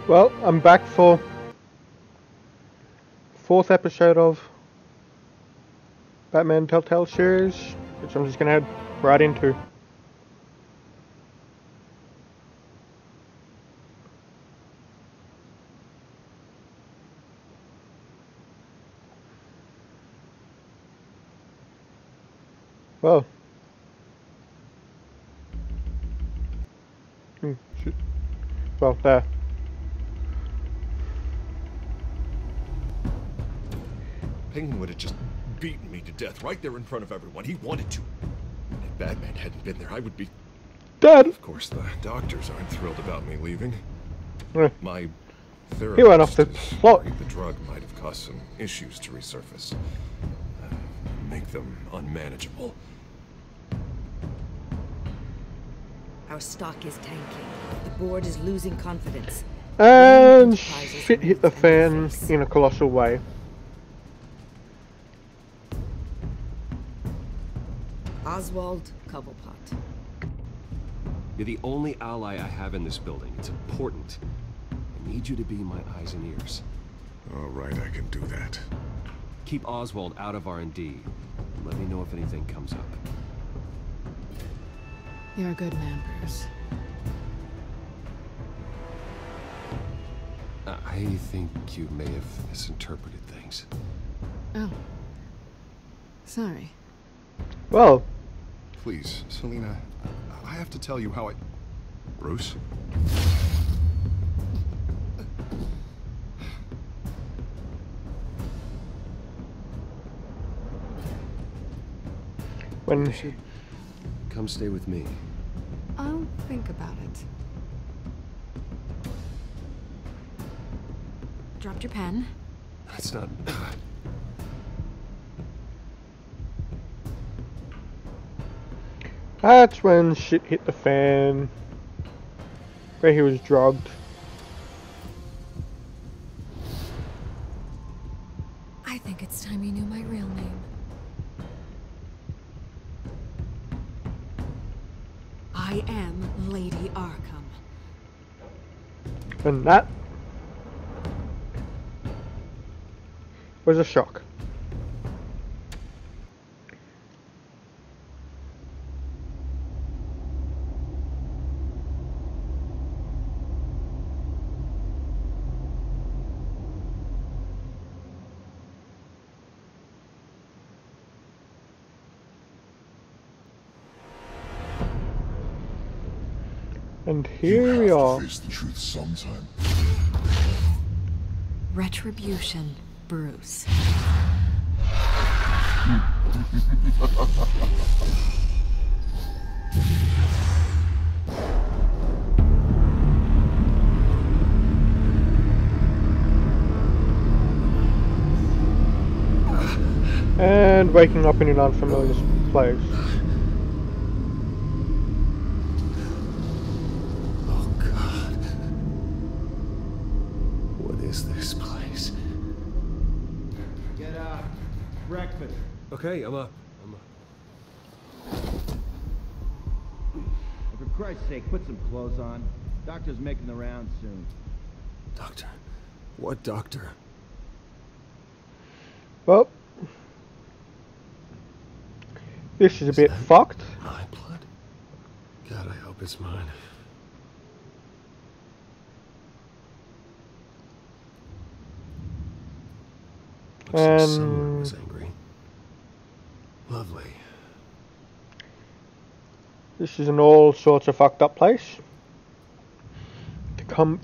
Well, I'm back for fourth episode of Batman Telltale series, which I'm just gonna head right into. Well, shit. Well, there. Penguin would have just beaten me to death right there in front of everyone. He wanted to. If Batman hadn't been there, I would be Dead. Of course, the doctors aren't thrilled about me leaving. Eh. My He therapist went off the is plot. worried the drug might have caused some issues to resurface. Make them unmanageable. Our stock is tanking. The board is losing confidence. And shit hit the fan in a colossal way. Oswald Cobblepot. You're the only ally I have in this building. It's important. I need you to be my eyes and ears. All right, I can do that. Keep Oswald out of R&D. And let me know if anything comes up. You're a good man, Bruce. I think you may have misinterpreted things. Oh. Sorry. Well, Please, Selina, I have to tell you how I... Bruce? when You should come stay with me. I'll think about it. Dropped your pen. It's not... that's when shit hit the fan. Where he was drugged. I think it's time you knew my real name. I am Lady Arkham. And that was a shock. And here we are. Face the truth sometime. Retribution, Bruce. And waking up in an unfamiliar place. Oh, God. What is this place? Get up. Breakfast. Okay, I'm up. For Christ's sake, put some clothes on. Doctor's making the rounds soon. Doctor? What doctor? Well, this is a bit fucked. My blood? God, I hope it's mine. Looks like someone was angry. Lovely. This is an all sorts of fucked up place.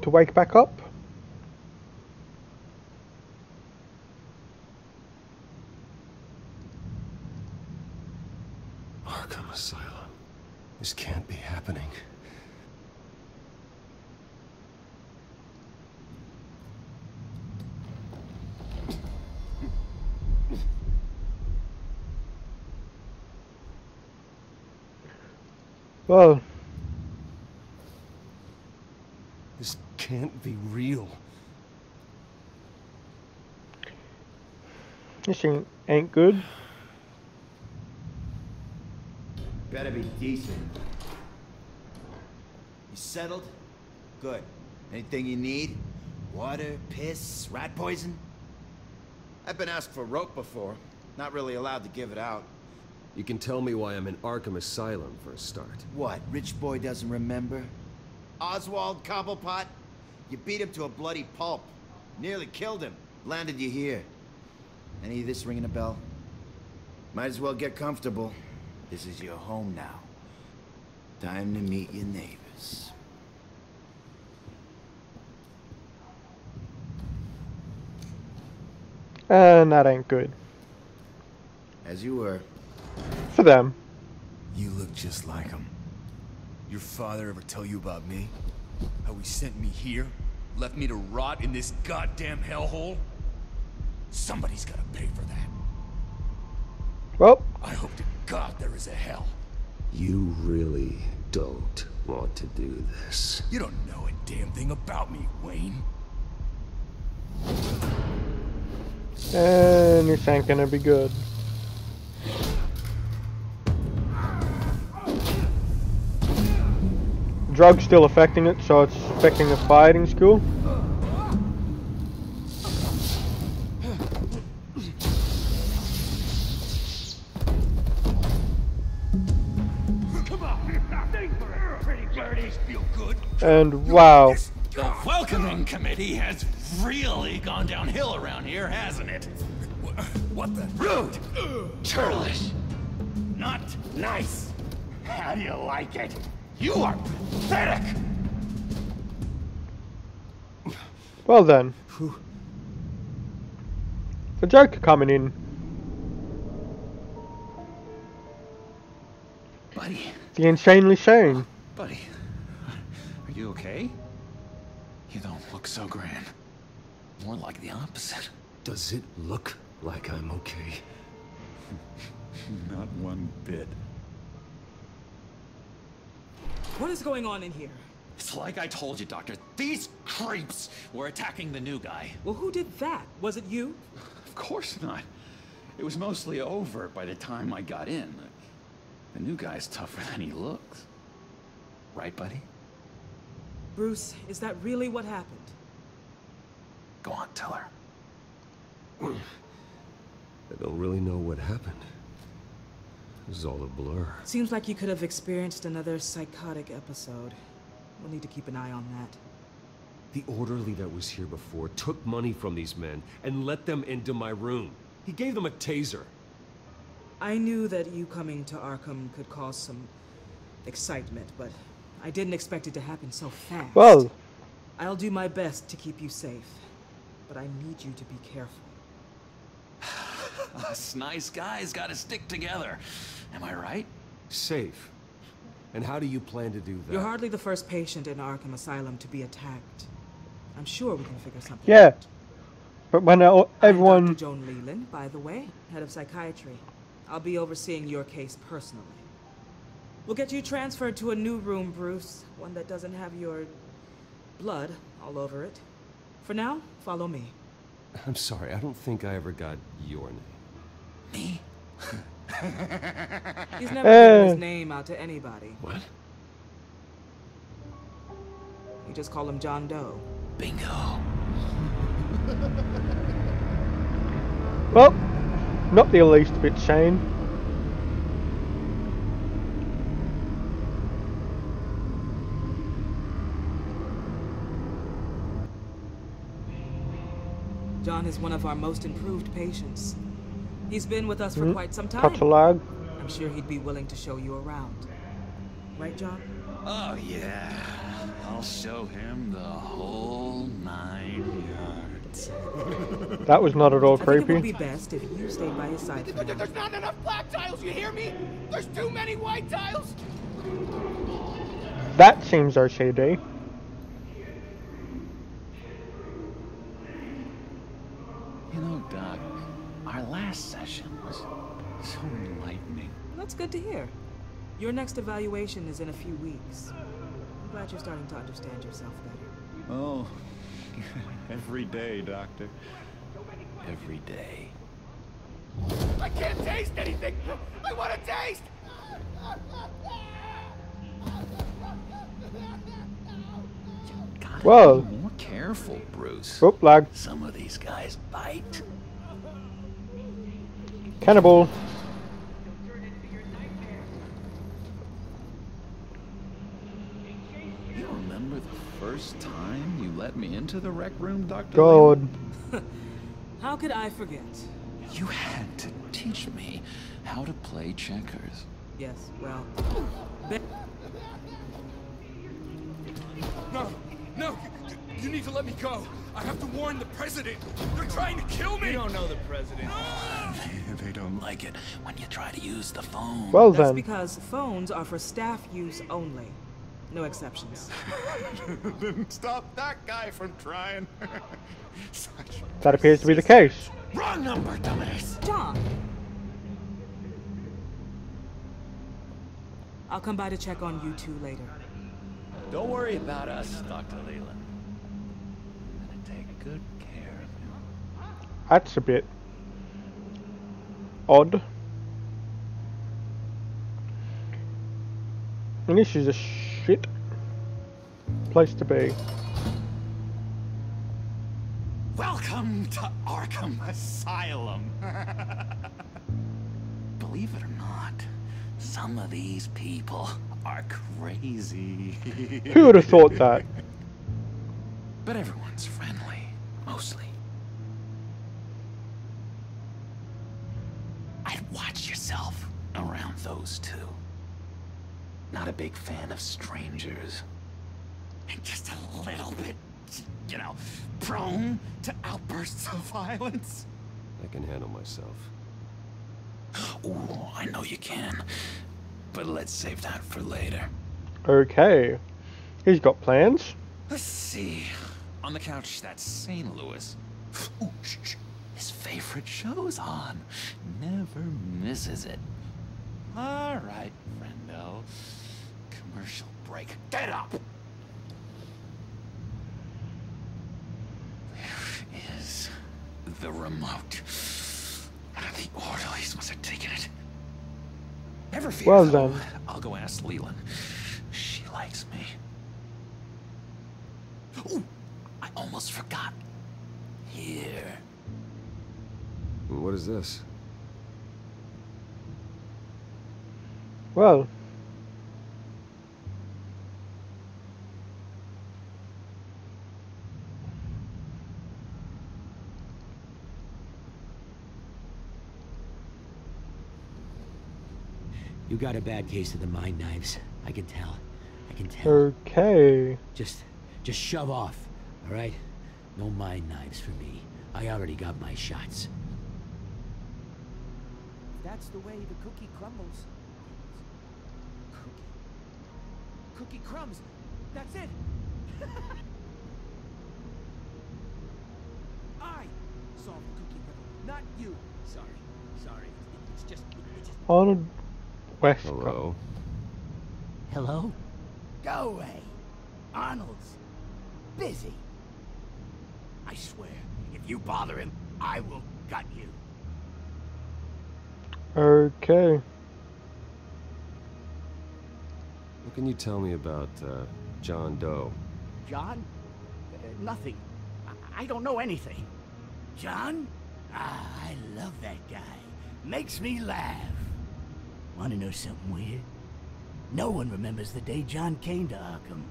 To wake back up. Arkham Asylum. This can't be happening. Well, This can't be real. this ain't good. Better be decent. You settled? Good. Anything you need? Water, piss, rat poison? I've been asked for rope before. Not really allowed to give it out. You can tell me why I'm in Arkham Asylum for a start. What, rich boy doesn't remember? Oswald Cobblepot? You beat him to a bloody pulp. Nearly killed him. Landed you here. Any of this ringing a bell? Might as well get comfortable. This is your home now. Time to meet your neighbors. And that ain't good. As you were. For them. You look just like him. Your father ever tell you about me? How he sent me here? Left me to rot in this goddamn hellhole? Somebody's gotta pay for that. Well, I hope to God there is a hell. You really don't want to do this. You don't know a damn thing about me, Wayne. and this ain't gonna be good. Drugs still affecting it, so it's affecting the fighting skill. And wow. The welcoming committee has really gone downhill around here, hasn't it? What the? Rude! Churlish! Not nice! How do you like it? You are pathetic! Well then. The Joker coming in. Buddy. The insanely sane. Buddy. Are you okay? You don't look so grand. More like the opposite. Does it look like I'm okay? Not one bit. What is going on in here? It's like I told you, Doctor. These creeps were attacking the new guy. Well, who did that? Was it you? Of course not. It was mostly over by the time I got in. The new guy's tougher than he looks. Right, buddy? Bruce, is that really what happened? Go on, tell her. I don't really know what happened. This is all a blur. Seems like you could have experienced another psychotic episode. We'll need to keep an eye on that. The orderly that was here before took money from these men and let them into my room. He gave them a taser. I knew that you coming to Arkham could cause some excitement, but I didn't expect it to happen so fast. Well, I'll do my best to keep you safe, but I need you to be careful. Us nice guys gotta stick together. Am I right? Safe. And how do you plan to do that? You're hardly the first patient in Arkham Asylum to be attacked. I'm sure we can figure something yeah. out. But when I'm everyone... Dr. Joan Leland, by the way, head of psychiatry. I'll be overseeing your case personally. We'll get you transferred to a new room, Bruce. One that doesn't have your blood all over it. For now, follow me. I'm sorry, I don't think I ever got your name. Me? He's never given his name out to anybody. What? You just call him John Doe. Bingo. Well, not the least bit sane. John is one of our most improved patients. He's been with us for quite some time. Catalog. I'm sure he'd be willing to show you around. Right, John? Oh, yeah. I'll show him the whole 9 yards. That was not at all I think it would creepy. be best if you stayed by his side for now. There's not enough black tiles, you hear me? There's too many white tiles! That seems OCD. You know, Doc, our last session was so enlightening. That's good to hear. Your next evaluation is in a few weeks. I'm glad you're starting to understand yourself better. Oh, every day, Doctor. Every day. I can't taste anything! I want to taste! Gotta Whoa. be more careful, Bruce. Oh, lag. Some of these guys bite. Cannibal. You remember the first time you let me into the rec room, Dr. God. How could I forget? You had to teach me how to play checkers. Yes, well... No, no, you need to let me go. I have to warn the president. They're trying to kill me. You don't know the president. They don't like it when you try to use the phone. Well That's then. because phones are for staff use only. No exceptions. Stop that guy from trying. That appears to be the case. Wrong number, dumbass. John! I'll come by to check on you two later. Don't worry about us, Dr. Leland. I'm gonna take good care of him. That's a bit odd. And this is a shit place to be. Welcome to Arkham Asylum. Believe it or not, some of these people are crazy. Who would have thought that? But everyone's friendly, mostly. I'd watch yourself around those two. Not a big fan of strangers. And just a little bit, you know, prone to outbursts of violence. I can handle myself. Ooh, I know you can. But let's save that for later. Okay. He's got plans. Let's see. On the couch, that's St. Louis. Ooh, shh. His favorite show's on. Never misses it. All right, friendo. Commercial break. Get up! Where is the remote? The orderlies must have taken it. Never fear, Well though. done. I'll go ask Leland. She likes me. Ooh, I almost forgot. Here. What is this? Well. You got a bad case of the mind knives. I can tell. I can tell. Okay. Just shove off, all right? No mind knives for me. I already got my shots. That's the way the cookie crumbles. Cookie crumbs. That's it. I solved the cookie riddle, not you. Sorry. It's just. Arnold Westcott. Hello? Hello? Go away. Arnold's busy. I swear, if you bother him, I will gut you. Okay. What can you tell me about, John Doe? John? Nothing. I don't know anything. John? Ah, I love that guy. Makes me laugh. Want to know something weird? No one remembers the day John came to Arkham.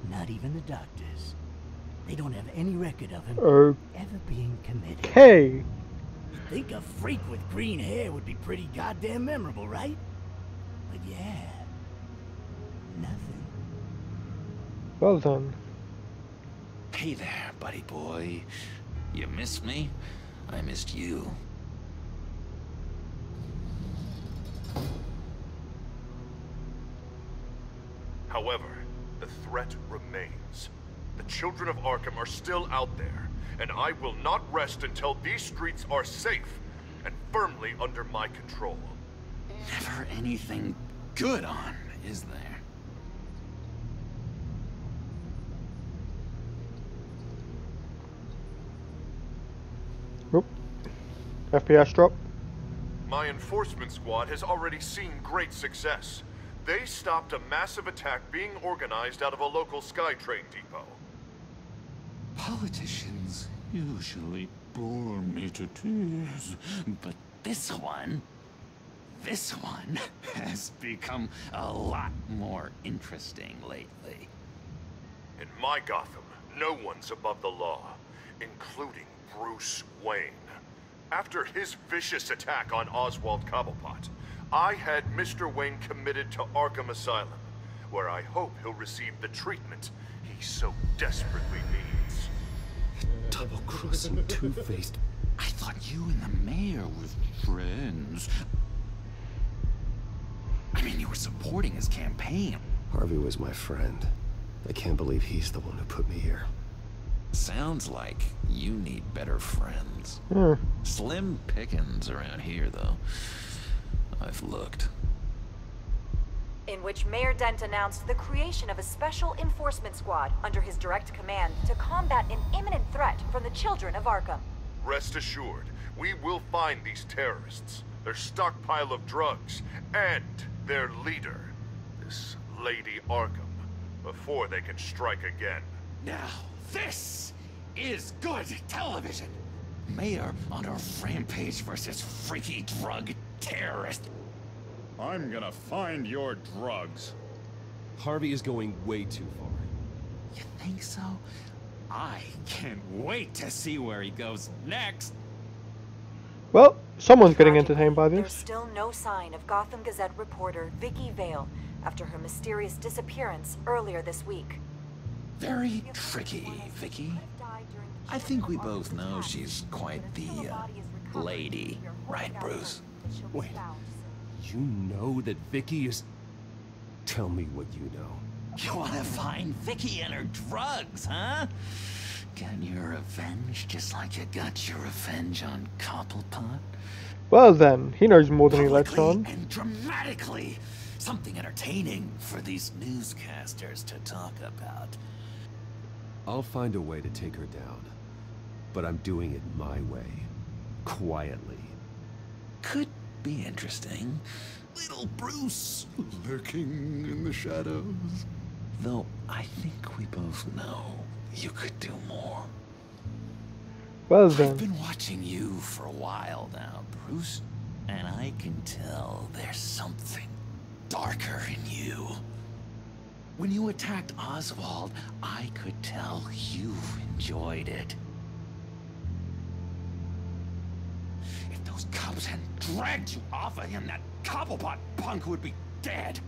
Not even the doctors. They don't have any record of him ever being committed. Okay. You'd think a freak with green hair would be pretty goddamn memorable, right? But yeah, nothing. Well done. Hey there, buddy boy. You missed me? I missed you. However, the threat remains. The children of Arkham are still out there, and I will not rest until these streets are safe and firmly under my control. Never anything good on, is there? Oop. FPS drop. My enforcement squad has already seen great success. They stopped a massive attack being organized out of a local SkyTrain depot. Politicians usually bore me to tears, but this one has become a lot more interesting lately. In my Gotham, no one's above the law, including Bruce Wayne. After his vicious attack on Oswald Cobblepot, I had Mr. Wayne committed to Arkham Asylum, where I hope he'll receive the treatment he so desperately needs. Double-crossing, two-faced. I thought you and the mayor were friends. I mean, you were supporting his campaign. Harvey was my friend. I can't believe he's the one who put me here. Sounds like you need better friends. Slim pickings around here, though. I've looked. In which Mayor Dent announced the creation of a special enforcement squad under his direct command to combat an imminent threat from the children of Arkham. Rest assured, we will find these terrorists, their stockpile of drugs, and their leader, this Lady Arkham, before they can strike again. Now, this is good television. Mayor on a rampage versus freaky drug terrorist. I'm gonna find your drugs. Harvey is going way too far. You think so? I can't wait to see where he goes next. Well, someone's getting entertained by There's this. still no sign of Gotham Gazette reporter Vicky Vale after her mysterious disappearance earlier this week. Very tricky, Vicky. I think we both know she's quite the lady, right, Bruce? Wait, you know that Vicky is... Tell me what you know. You want to find Vicky and her drugs, huh? Get your revenge just like you got your revenge on Cobblepot? Well then, he knows more than he lets on. And dramatically. Something entertaining for these newscasters to talk about. I'll find a way to take her down. But I'm doing it my way. Quietly. Could be interesting. Little Bruce lurking in the shadows. Though I think we both know you could do more. Well I've then. been watching you for a while now, Bruce. And I can tell there's something darker in you. When you attacked Oswald, I could tell you enjoyed it. If those cops hadn't dragged you off of him, that Cobblepot punk would be dead.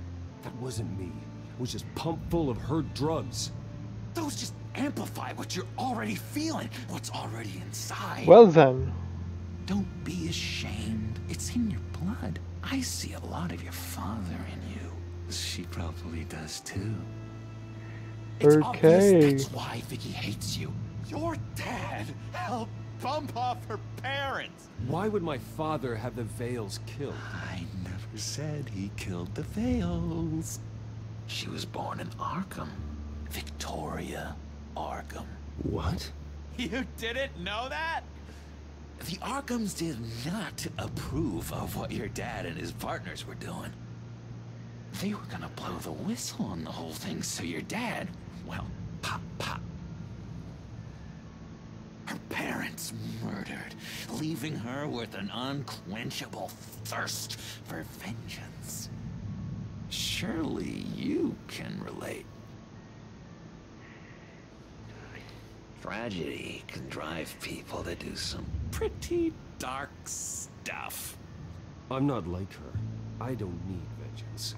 That wasn't me. It was just pumped full of her drugs. Those just amplify what you're already feeling, what's already inside. Well then. Don't be ashamed. It's in your blood. I see a lot of your father in you. She probably does too. It's obvious that's why Vicky hates you. Your dad helped bump off her parents. Why would my father have the Vales killed? I never said he killed the Vales. She was born in Arkham. Victoria Arkham. What? You didn't know that? The Arkhams did not approve of what your dad and his partners were doing. They were gonna blow the whistle on the whole thing, so your dad, well, pop. Her parents murdered, leaving her with an unquenchable thirst for vengeance. Surely you can relate. Tragedy can drive people to do some pretty dark stuff. I'm not like her. I don't need vengeance.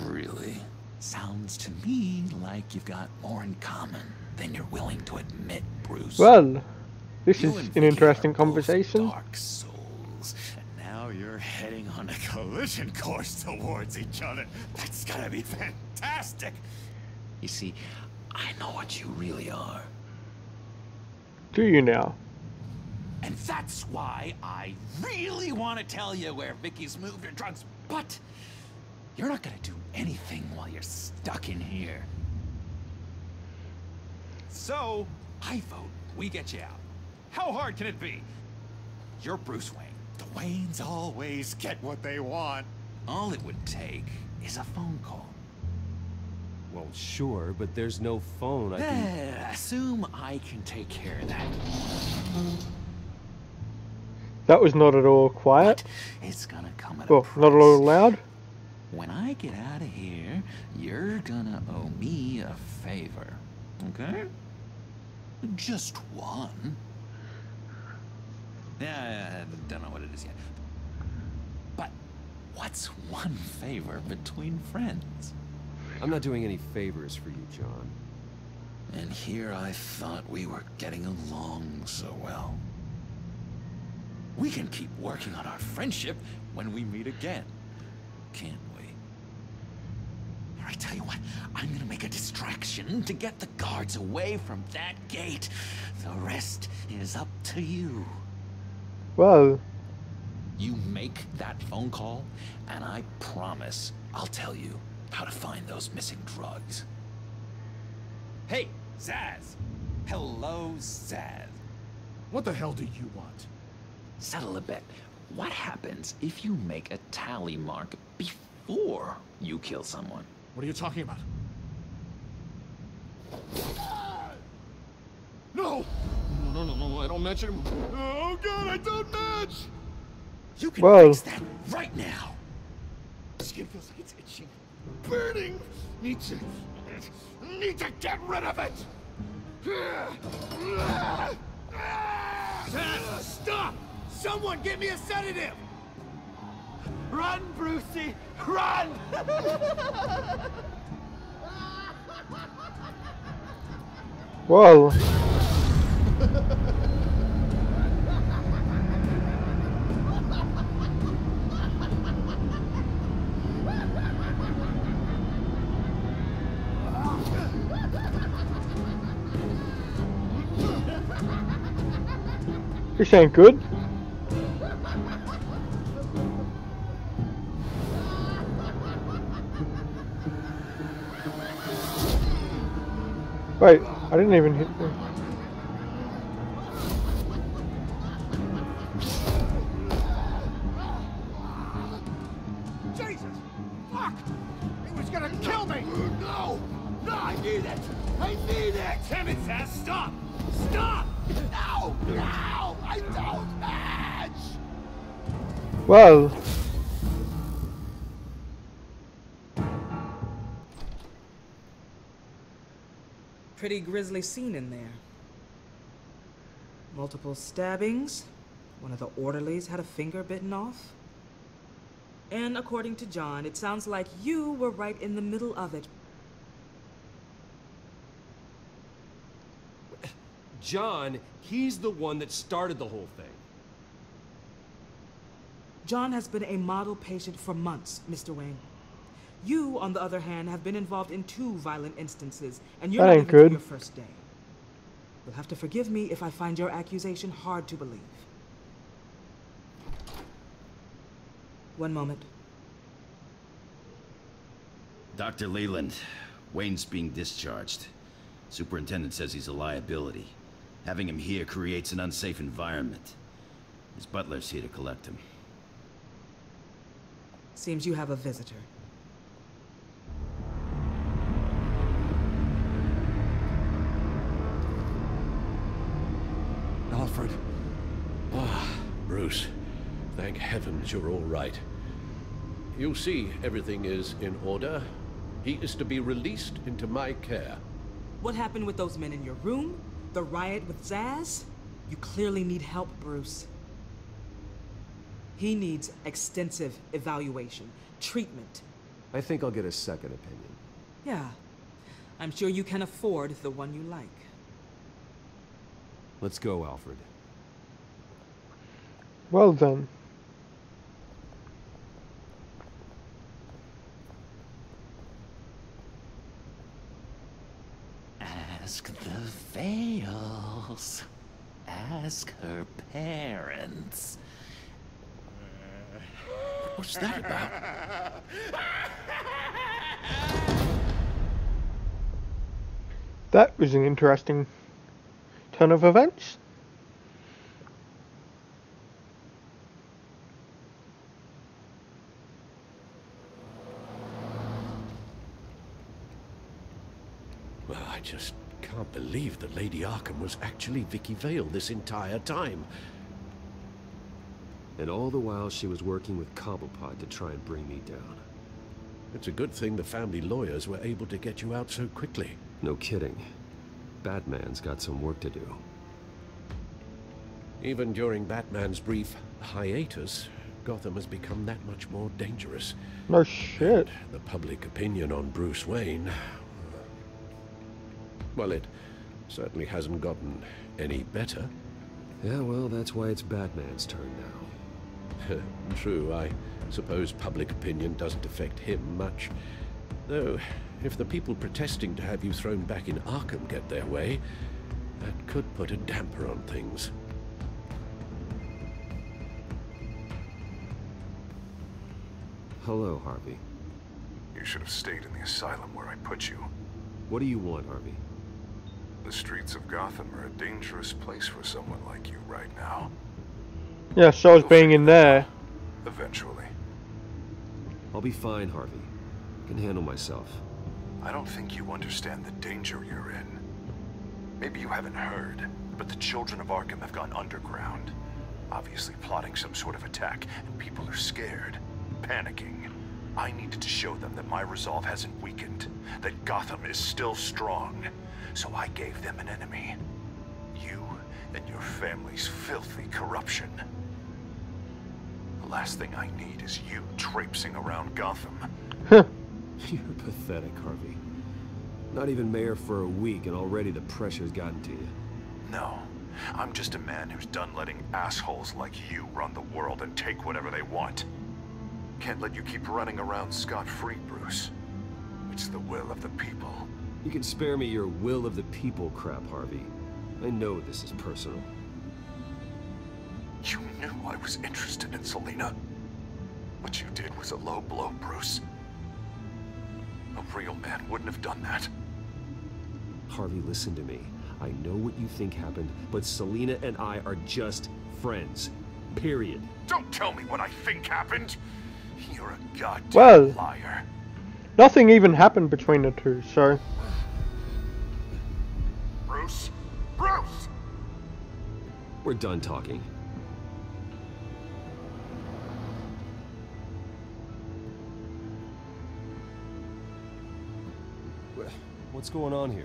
Really? Sounds to me like you've got more in common than you're willing to admit, Bruce. Well, this is an interesting conversation. Dark souls, and now you're heading on a collision course towards each other. That's gotta be fantastic. You see, I know what you really are. Do you now? And that's why I really want to tell you where Vicky's moved her drugs, but you're not gonna do anything while you're stuck in here. So, I vote we get you out. How hard can it be? You're Bruce Wayne. The Waynes always get what they want. All it would take is a phone call. Well, sure, but there's no phone. I can... Assume I can take care of that. That was not at all quiet. But it's gonna come at a Well, price. not at all loud. When I get out of here, you're gonna owe me a favor, okay? Just one. Yeah, I don't know what it is yet. But what's one favor between friends? I'm not doing any favors for you, John. And here I thought we were getting along so well. We can keep working on our friendship when we meet again, can't we? I tell you what, I'm gonna make a distraction to get the guards away from that gate. The rest is up to you. Well, You make that phone call, and I promise I'll tell you how to find those missing drugs. Hey, Zaz! Hello, Zaz. What the hell do you want? Settle a bet. What happens if you make a tally mark before you kill someone? What are you talking about? No! No, I don't match him. Oh god, I don't match! You can Whoa. fix that right now. Skin feels like it's itching. Burning! Need to get rid of it! Dad, stop! Someone get me a sedative! Run, Brucey! Run! well. This ain't good. Wait, I didn't even hit them. Jesus! Fuck! He was gonna kill me! No! No, I need it! I need it! Damn it, Zaz, stop! Stop! No! No! I don't match! Well. Pretty grisly scene in there. Multiple stabbings. One of the orderlies had a finger bitten off. And according to John, it sounds like you were right in the middle of it. John, he's the one that started the whole thing. John has been a model patient for months, Mr. Wayne. You, on the other hand, have been involved in 2 violent instances, and you're That not ain't even through good. your first day. You'll have to forgive me if I find your accusation hard to believe. One moment. Dr. Leland, Wayne's being discharged. Superintendent says he's a liability. Having him here creates an unsafe environment. His butler's here to collect him. Seems you have a visitor. Alfred. Ah, Bruce. Thank heavens you're all right. You see, everything is in order. He is to be released into my care. What happened with those men in your room? The riot with Zaz? You clearly need help, Bruce. He needs extensive evaluation, treatment. I think I'll get a second opinion. Yeah, I'm sure you can afford the one you like. Let's go, Alfred. Well done. Ask the Vales. Ask her parents. What's that about? That was an interesting turn of events. I just can't believe that Lady Arkham was actually Vicky Vale this entire time. And all the while she was working with Cobblepot to try and bring me down. It's a good thing the family lawyers were able to get you out so quickly. No kidding. Batman's got some work to do. Even during Batman's brief hiatus, Gotham has become that much more dangerous. No shit. And the public opinion on Bruce Wayne... well, it certainly hasn't gotten any better. Yeah, well, that's why it's Batman's turn now. True, I suppose public opinion doesn't affect him much. Though, if the people protesting to have you thrown back in Arkham get their way, that could put a damper on things. Hello, Harvey. You should have stayed in the asylum where I put you. What do you want, Harvey? The streets of Gotham are a dangerous place for someone like you right now. Yeah, so is being in there. Eventually. I'll be fine, Harvey. I can handle myself. I don't think you understand the danger you're in. Maybe you haven't heard, but the children of Arkham have gone underground. Obviously plotting some sort of attack, and people are scared, panicking. I needed to show them that my resolve hasn't weakened, that Gotham is still strong. So I gave them an enemy. You and your family's filthy corruption. The last thing I need is you traipsing around Gotham. You're pathetic, Harvey. Not even mayor for a week and already the pressure's gotten to you. No, I'm just a man who's done letting assholes like you run the world and take whatever they want. Can't let you keep running around scot-free, Bruce. It's the will of the people. You can spare me your will of the people crap, Harvey. I know this is personal. You knew I was interested in Selina. What you did was a low blow, Bruce. A real man wouldn't have done that. Harvey, listen to me. I know what you think happened, but Selina and I are just friends. Period. Don't tell me what I think happened. You're a goddamn liar. Nothing even happened between the two, so... Bruce? Bruce! We're done talking. What's going on here?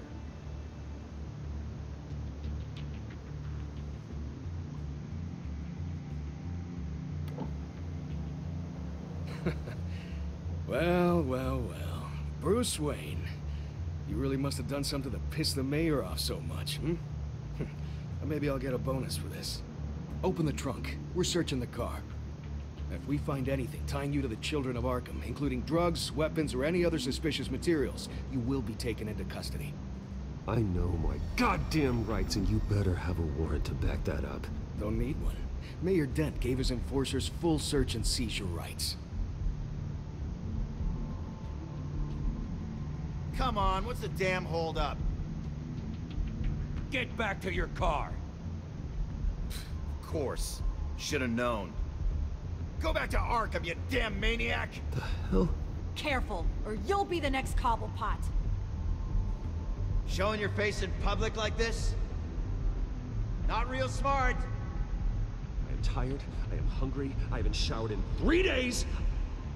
Well, well, well. Bruce Wayne. You really must have done something to piss the mayor off so much, hmm? Maybe I'll get a bonus for this. Open the trunk. We're searching the car. If we find anything tying you to the children of Arkham, including drugs, weapons, or any other suspicious materials, you will be taken into custody. I know my goddamn rights, and you better have a warrant to back that up. Don't need one. Mayor Dent gave his enforcers full search and seizure rights. Come on, what's the damn holdup? Get back to your car. Of course. Should have known. Go back to Arkham, you damn maniac! The hell? Careful, or you'll be the next Cobblepot. Showing your face in public like this? Not real smart. I am tired, I am hungry, I haven't showered in 3 days!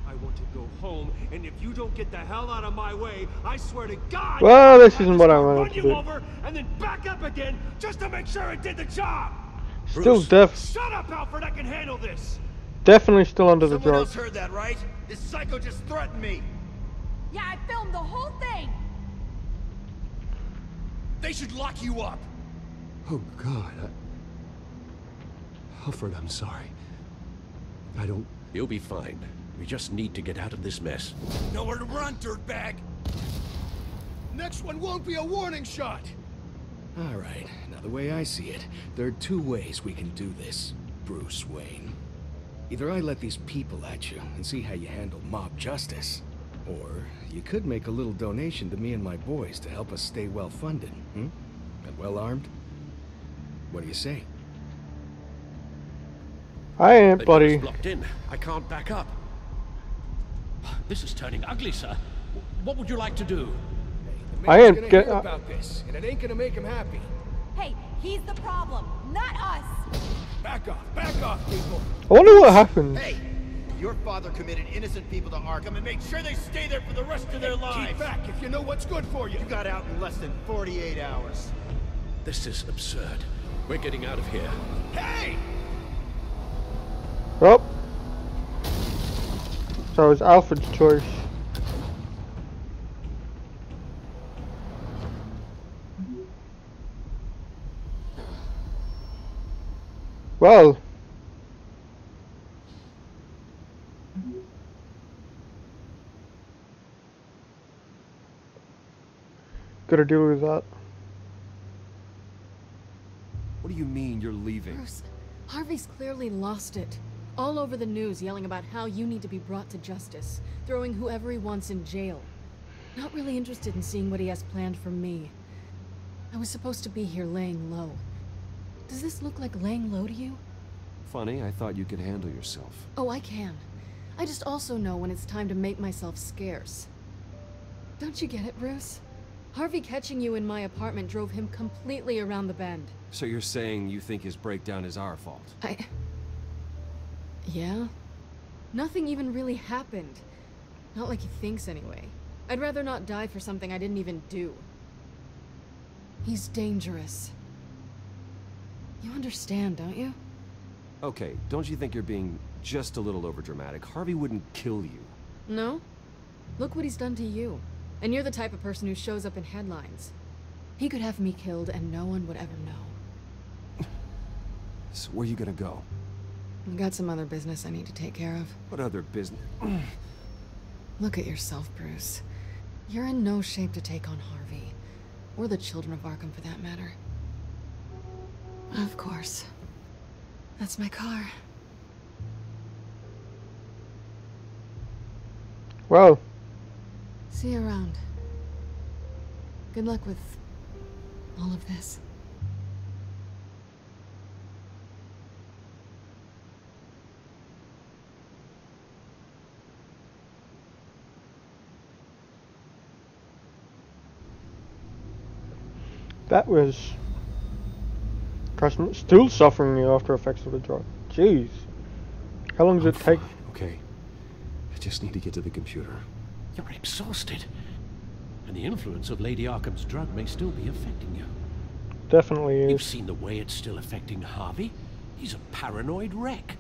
I want to go home, and if you don't get the hell out of my way, I swear to God... Well, this isn't what I wanted to do. Over and then back up again, just to make sure it did the job! Still Shut up, Alfred, I can handle this! Definitely still under the Someone drugs. else heard that, right? This psycho just threatened me! Yeah, I filmed the whole thing! They should lock you up! Oh, God, Alfred, I'm sorry. I don't... You'll be fine. We just need to get out of this mess. Nowhere to run, dirtbag! Next one won't be a warning shot! Alright, now the way I see it, there are two ways we can do this, Bruce Wayne. Either I let these people at you and see how you handle mob justice, or you could make a little donation to me and my boys to help us stay well-funded, And well-armed? What do you say? I ain't, The buddy. door's blocked in. I can't back up. This is turning ugly, sir. What would you like to do? Hey, the I Mayor's ain't gonna get. hear about this, and it ain't gonna make him happy. Hey, he's the problem, not us! Back off, people. I wonder what happens. Hey, your father committed innocent people to Arkham and made sure they stay there for the rest of their lives. Keep back if you know what's good for you. You got out in less than 48 hours. This is absurd. We're getting out of here. Hey! Well, so it's Alfred's choice. Well, gotta deal with that. What do you mean you're leaving? Bruce, Harvey's clearly lost it. All over the news yelling about how you need to be brought to justice, throwing whoever he wants in jail. Not really interested in seeing what he has planned for me. I was supposed to be here laying low. Does this look like laying low to you? Funny, I thought you could handle yourself. Oh, I can. I just also know when it's time to make myself scarce. Don't you get it, Bruce? Harvey catching you in my apartment drove him completely around the bend. So you're saying you think his breakdown is our fault? Yeah? Nothing even really happened. Not like he thinks, anyway. I'd rather not die for something I didn't even do. He's dangerous. You understand, don't you? Okay, don't you think you're being just a little overdramatic? Harvey wouldn't kill you. No? Look what he's done to you. And you're the type of person who shows up in headlines. He could have me killed and no one would ever know. So where are you gonna go? I've got some other business I need to take care of. What other business? Look at yourself, Bruce. You're in no shape to take on Harvey. Or the children of Arkham, for that matter. Of course. That's my car. Well. See you around. Good luck with all of this. That was still suffering the after effects of the drug. Jeez. How long does it take? Okay. I just need to get to the computer. You're exhausted. And the influence of Lady Arkham's drug may still be affecting you. Definitely is. You've seen the way it's still affecting Harvey. He's a paranoid wreck.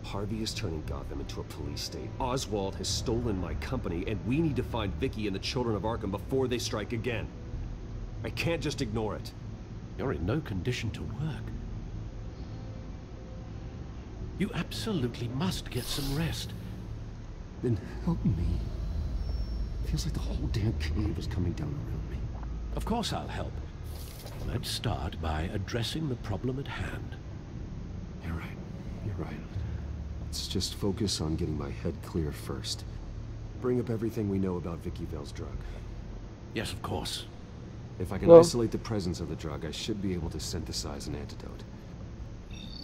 Harvey is turning Gotham into a police state. Oswald has stolen my company, and we need to find Vicky and the children of Arkham before they strike again. I can't just ignore it. You're in no condition to work. You absolutely must get some rest. Then help me. Feels like the whole damn cave is coming down around me. Of course I'll help. Let's start by addressing the problem at hand. You're right. You're right. Let's just focus on getting my head clear first. Bring up everything we know about Vicky Vale's drug. Yes, of course. If I can isolate the presence of the drug, I should be able to synthesize an antidote.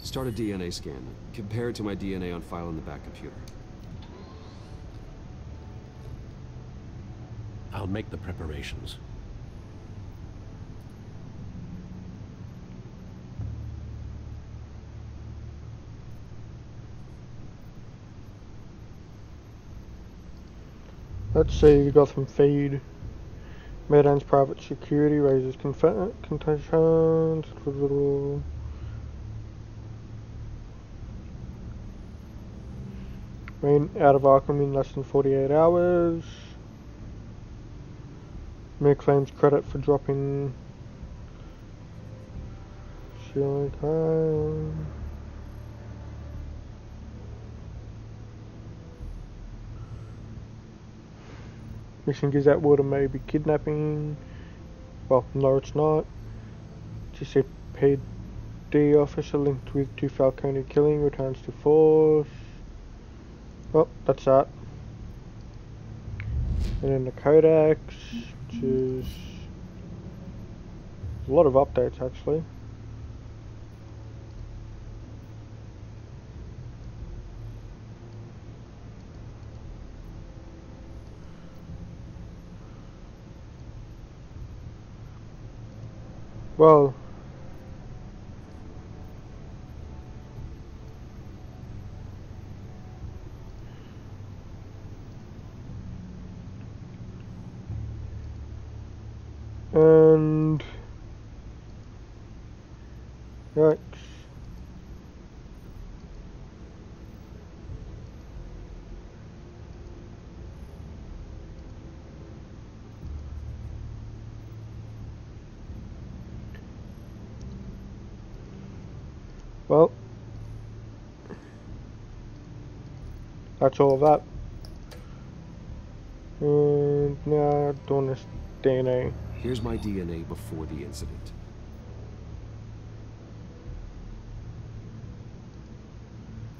Start a DNA scan. Compare it to my DNA on file in the back computer. I'll make the preparations. Let's see, the Gotham feed. Medan's private security raises contentions. Rain out of Arkham in less than 48 hours. Mayor claims credit for dropping Silicon. Mission gives out water may be kidnapping. Well, no it's not. GCPD officer linked with two Falcone killing returns to force. Well, that's that. And then the Codex, which is a lot of updates actually. Well, and right. Well, that's all of that. And now doing this DNA. Here's my DNA before the incident.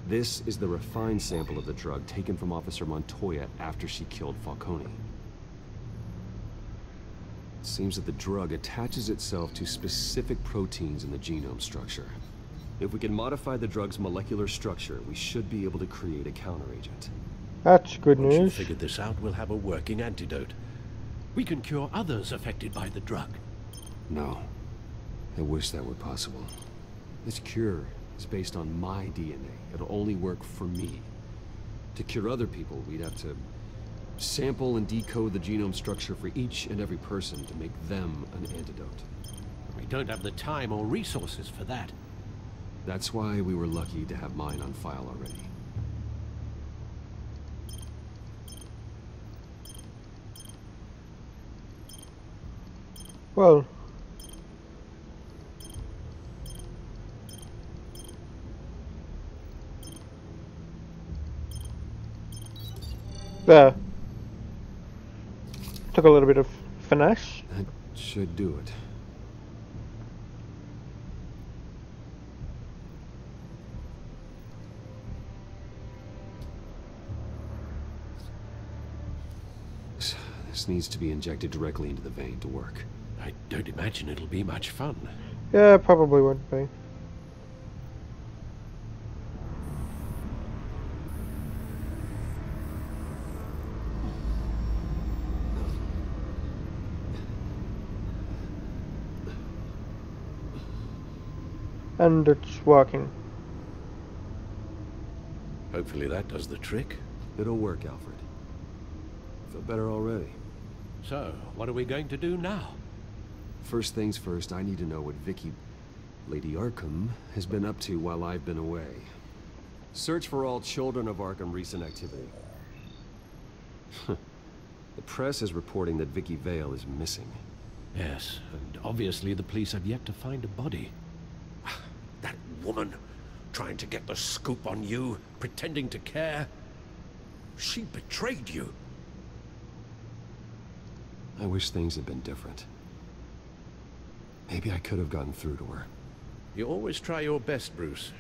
This is the refined sample of the drug taken from Officer Montoya after she killed Falcone. It seems that the drug attaches itself to specific proteins in the genome structure. If we can modify the drug's molecular structure, we should be able to create a counteragent. That's good Once news. you've figured this out, we'll have a working antidote. We can cure others affected by the drug. No. I wish that were possible. This cure is based on my DNA. It'll only work for me. To cure other people, we'd have to sample and decode the genome structure for each and every person to make them an antidote. We don't have the time or resources for that. That's why we were lucky to have mine on file already. Well, there. Took a little bit of finesse. That should do it. This needs to be injected directly into the vein to work. I don't imagine it'll be much fun. Yeah, probably would be. And it's working. Hopefully that does the trick. It'll work, Alfred. I feel better already. So, what are we going to do now? First things first, I need to know what Vicky, Lady Arkham, has been up to while I've been away. Search for all children of Arkham recent activity. The press is reporting that Vicky Vale is missing. Yes, and obviously the police have yet to find a body. That woman, trying to get the scoop on you, pretending to care. She betrayed you. I wish things had been different. Maybe I could have gotten through to her. You always try your best, Bruce.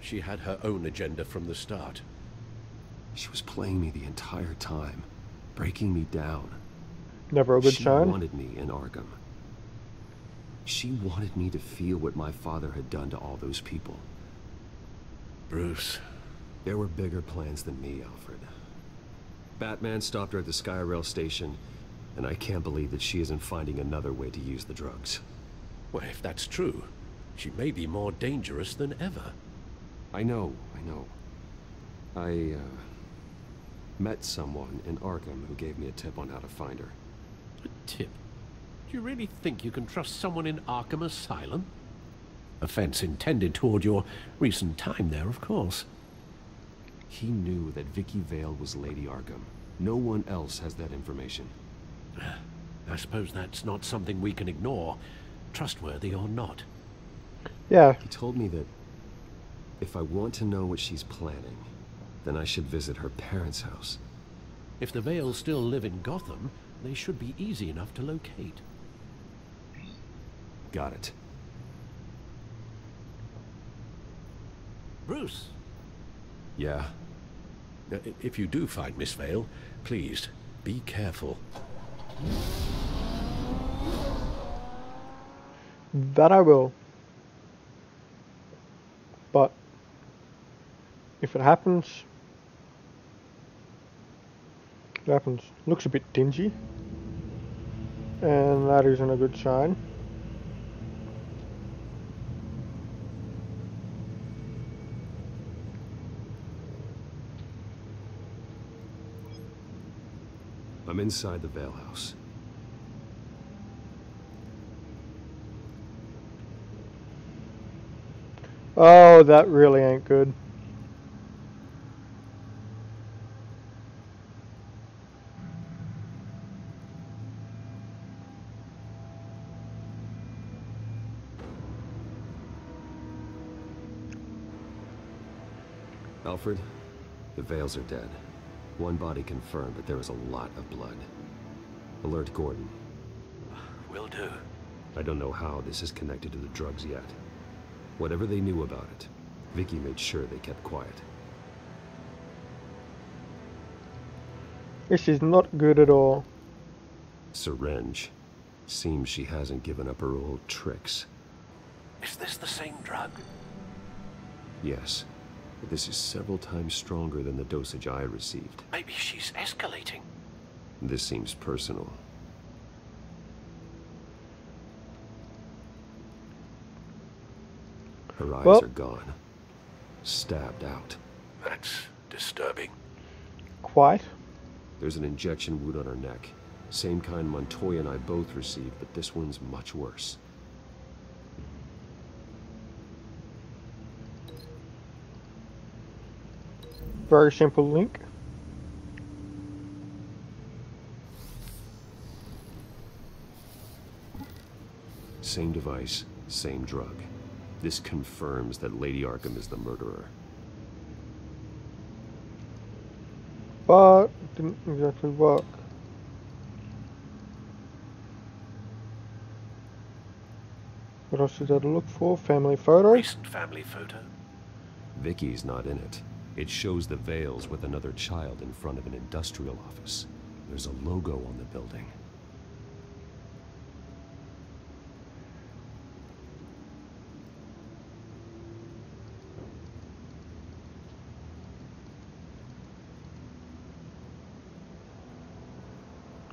She had her own agenda from the start. She was playing me the entire time, breaking me down. Never a good sign. She wanted me in Arkham. She wanted me to feel what my father had done to all those people. Bruce. There were bigger plans than me, Alfred. Batman stopped her at the Skyrail station, and I can't believe that she isn't finding another way to use the drugs. Well, if that's true, she may be more dangerous than ever. I know. I met someone in Arkham who gave me a tip on how to find her. A tip? Do you really think you can trust someone in Arkham Asylum? Offense intended toward your recent time there, of course. He knew that Vicky Vale was Lady Arkham. No one else has that information. I suppose that's not something we can ignore, trustworthy or not. Yeah. He told me that if I want to know what she's planning, then I should visit her parents' house. If the Vales still live in Gotham, they should be easy enough to locate. Got it. Bruce. Yeah? If you do find Miss Vale, please, be careful. That I will. But if it happens, it happens. Looks a bit dingy, and that isn't a good sign. I'm inside the Vale House. Oh, that really ain't good. Alfred, the Vales are dead. One body confirmed, but there is a lot of blood. Alert Gordon. Will do. I don't know how this is connected to the drugs yet. Whatever they knew about it, Vicky made sure they kept quiet. This is not good at all. Syringe. Seems she hasn't given up her old tricks. Is this the same drug? Yes, but this is several times stronger than the dosage I received. Maybe she's escalating. This seems personal. Her eyes are gone. Stabbed out. That's disturbing. Quite. There's an injection wound on her neck. Same kind Montoya and I both received, but this one's much worse. Very simple link. Same device, same drug. This confirms that Lady Arkham is the murderer. But it didn't exactly work. What else is there to look for? Family photos? Recent family photo. Vicky's not in it. It shows the Vales with another child in front of an industrial office. There's a logo on the building.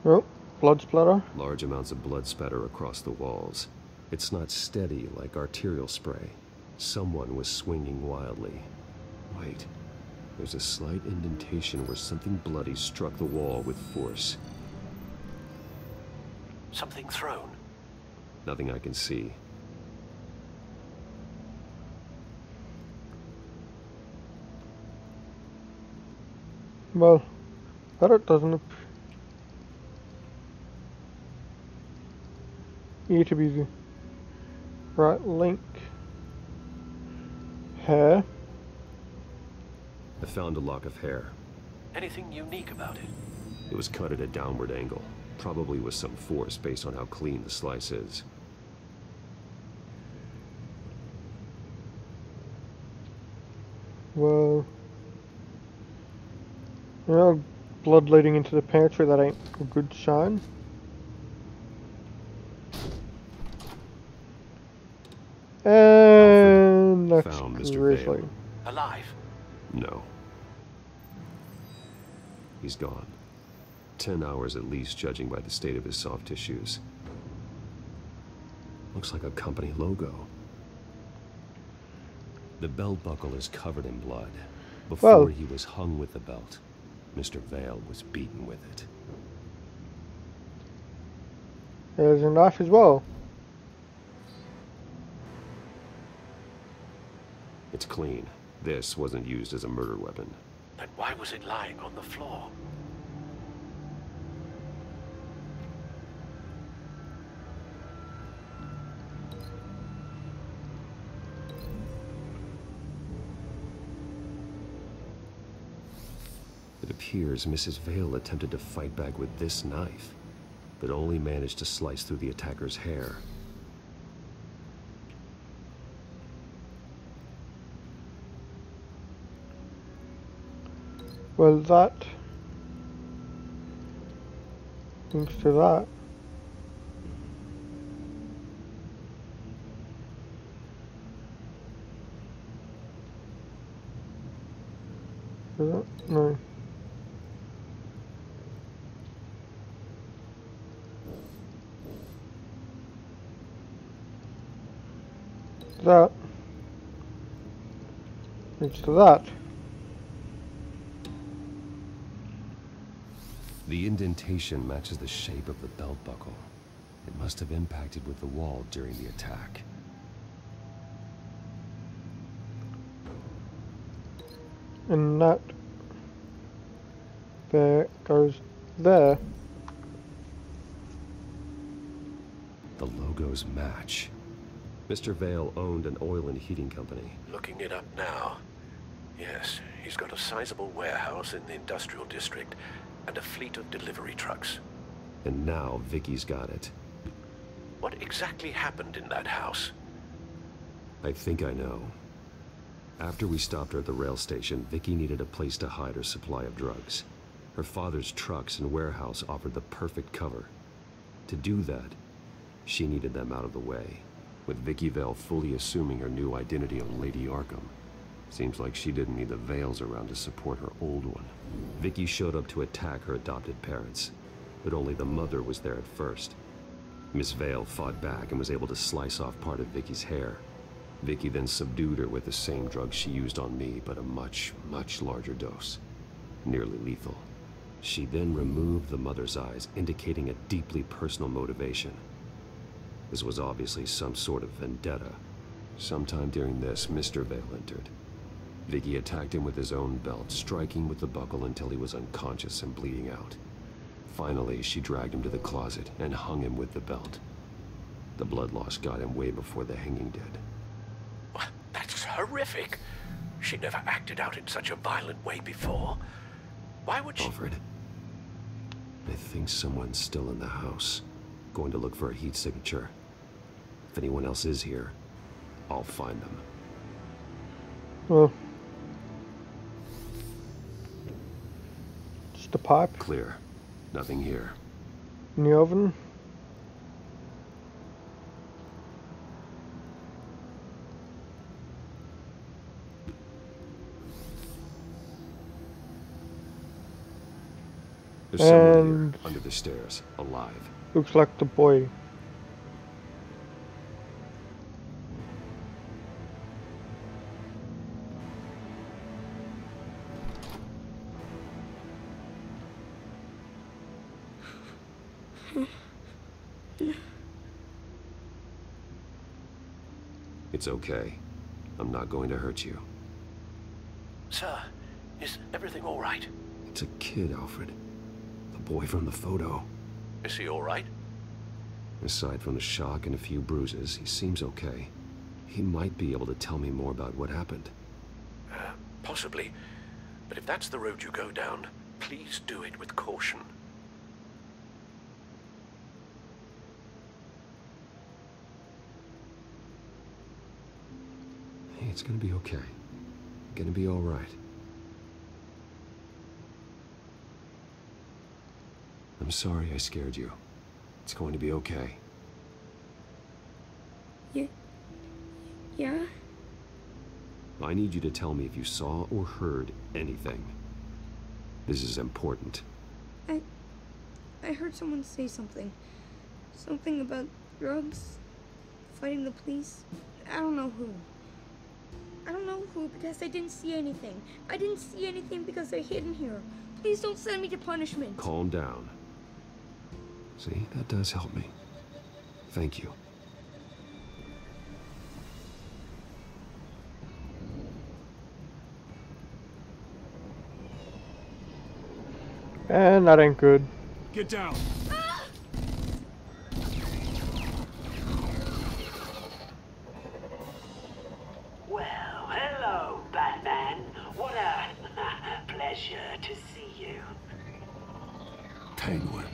Oh, blood splatter. Large amounts of blood spatter across the walls. It's not steady like arterial spray. Someone was swinging wildly. Wait, there's a slight indentation where something bloody struck the wall with force. Something thrown. Nothing I can see. Well, that it doesn't appear to be the right link. Hair. I found a lock of hair. Anything unique about it? It was cut at a downward angle, probably with some force based on how clean the slice is. Well, blood leading into the pantry, that ain't a good sign. And that's found Mr. Grizzly. Vale. Alive? No. He's gone. 10 hours at least, judging by the state of his soft tissues. Looks like a company logo. The belt buckle is covered in blood. Before he was hung with the belt, Mr. Vale was beaten with it. There's a knife as well. It's clean. This wasn't used as a murder weapon. Then why was it lying on the floor? It appears Mrs. Vale attempted to fight back with this knife, but only managed to slice through the attacker's hair. Well, that links to that. Is it? No. That links to that. The indentation matches the shape of the belt buckle. It must have impacted with the wall during the attack. And that there goes there. The logos match. Mr. Vale owned an oil and heating company. Looking it up now. Yes, he's got a sizable warehouse in the industrial district and a fleet of delivery trucks. And now Vicky's got it. What exactly happened in that house? I think I know. After we stopped her at the rail station, Vicky needed a place to hide her supply of drugs. Her father's trucks and warehouse offered the perfect cover. To do that, she needed them out of the way, with Vicky Vale fully assuming her new identity on Lady Arkham. Seems like she didn't need the Vales around to support her old one. Vicky showed up to attack her adopted parents, but only the mother was there at first. Miss Vale fought back and was able to slice off part of Vicky's hair. Vicky then subdued her with the same drug she used on me, but a much, much larger dose. Nearly lethal. She then removed the mother's eyes, indicating a deeply personal motivation. This was obviously some sort of vendetta. Sometime during this, Mr. Vale entered. Vicky attacked him with his own belt, striking with the buckle until he was unconscious and bleeding out. Finally, she dragged him to the closet and hung him with the belt. The blood loss got him way before the hanging did. That's horrific. She never acted out in such a violent way before. Why would she... Alfred, I think someone's still in the house. Going to look for a heat signature. If anyone else is here, I'll find them. Well, just a pipe. Clear. Nothing here. In the oven. There's someone here, under the stairs, alive. Looks like the boy. It's okay. I'm not going to hurt you. Sir, is everything all right? It's a kid, Alfred. The boy from the photo. Is he all right? Aside from the shock and a few bruises, he seems okay. He might be able to tell me more about what happened. Possibly. But if that's the road you go down, please do it with caution. Hey, it's gonna be okay. Gonna be all right. I'm sorry I scared you. It's going to be okay. Yeah? I need you to tell me if you saw or heard anything. This is important. I heard someone say something. Something about drugs, fighting the police. I don't know who. I don't know who because I didn't see anything. I didn't see anything because they're hidden here. Please don't send me to punishment. Calm down. See, that does help me. Thank you. And that ain't good. Get down. Well, hello, Batman. What a pleasure to see you. Penguin.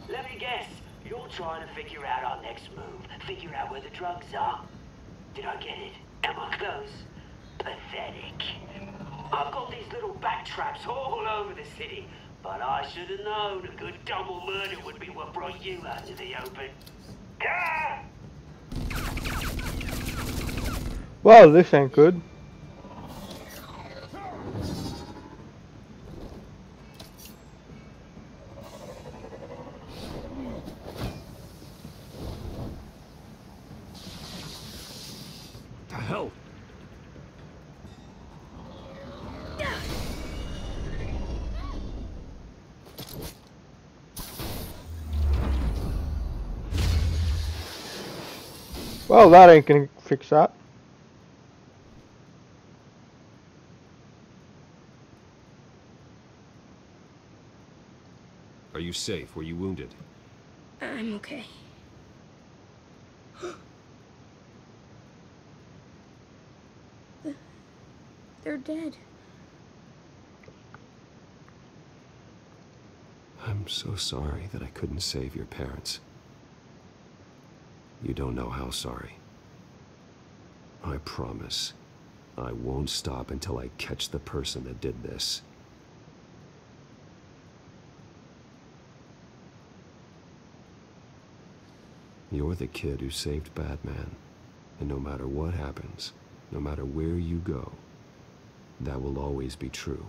Let me guess, you're trying to figure out our next move. Figure out where the drugs are. Did I get it? Am I close? Pathetic. I've got these little bat traps all over the city, but I should have known a good double murder would be what brought you out to the open. Ah! Well, this ain't good. The hell? Well, that ain't gonna fix that. Are you safe? Were you wounded? I'm okay. They're dead. I'm so sorry that I couldn't save your parents. You don't know how sorry. I promise, I won't stop until I catch the person that did this. You're the kid who saved Batman, and no matter what happens, no matter where you go, that will always be true.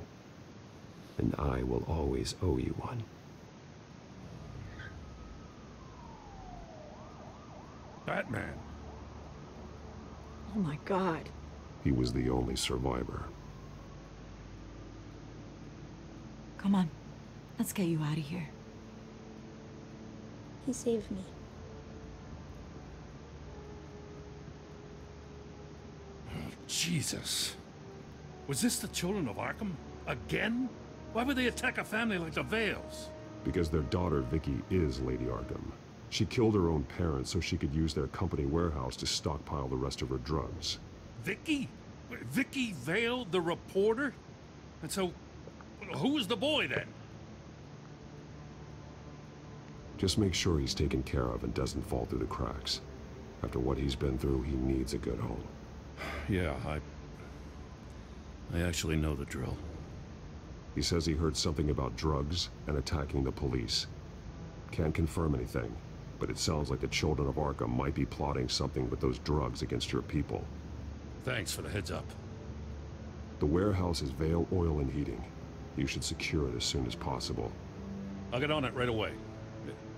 And I will always owe you one. Batman. Oh my God. He was the only survivor. Come on. Let's get you out of here. He saved me. Jesus. Was this the children of Arkham? Again? Why would they attack a family like the Vales? Because their daughter, Vicky, is Lady Arkham. She killed her own parents so she could use their company warehouse to stockpile the rest of her drugs. Vicky? Vicky Vale, the reporter? And so, who was the boy then? Just make sure he's taken care of and doesn't fall through the cracks. After what he's been through, he needs a good home. Yeah, I actually know the drill. He says he heard something about drugs and attacking the police. Can't confirm anything, but it sounds like the children of Arkham might be plotting something with those drugs against your people. Thanks for the heads up. The warehouse is Vale Oil and Heating. You should secure it as soon as possible. I'll get on it right away.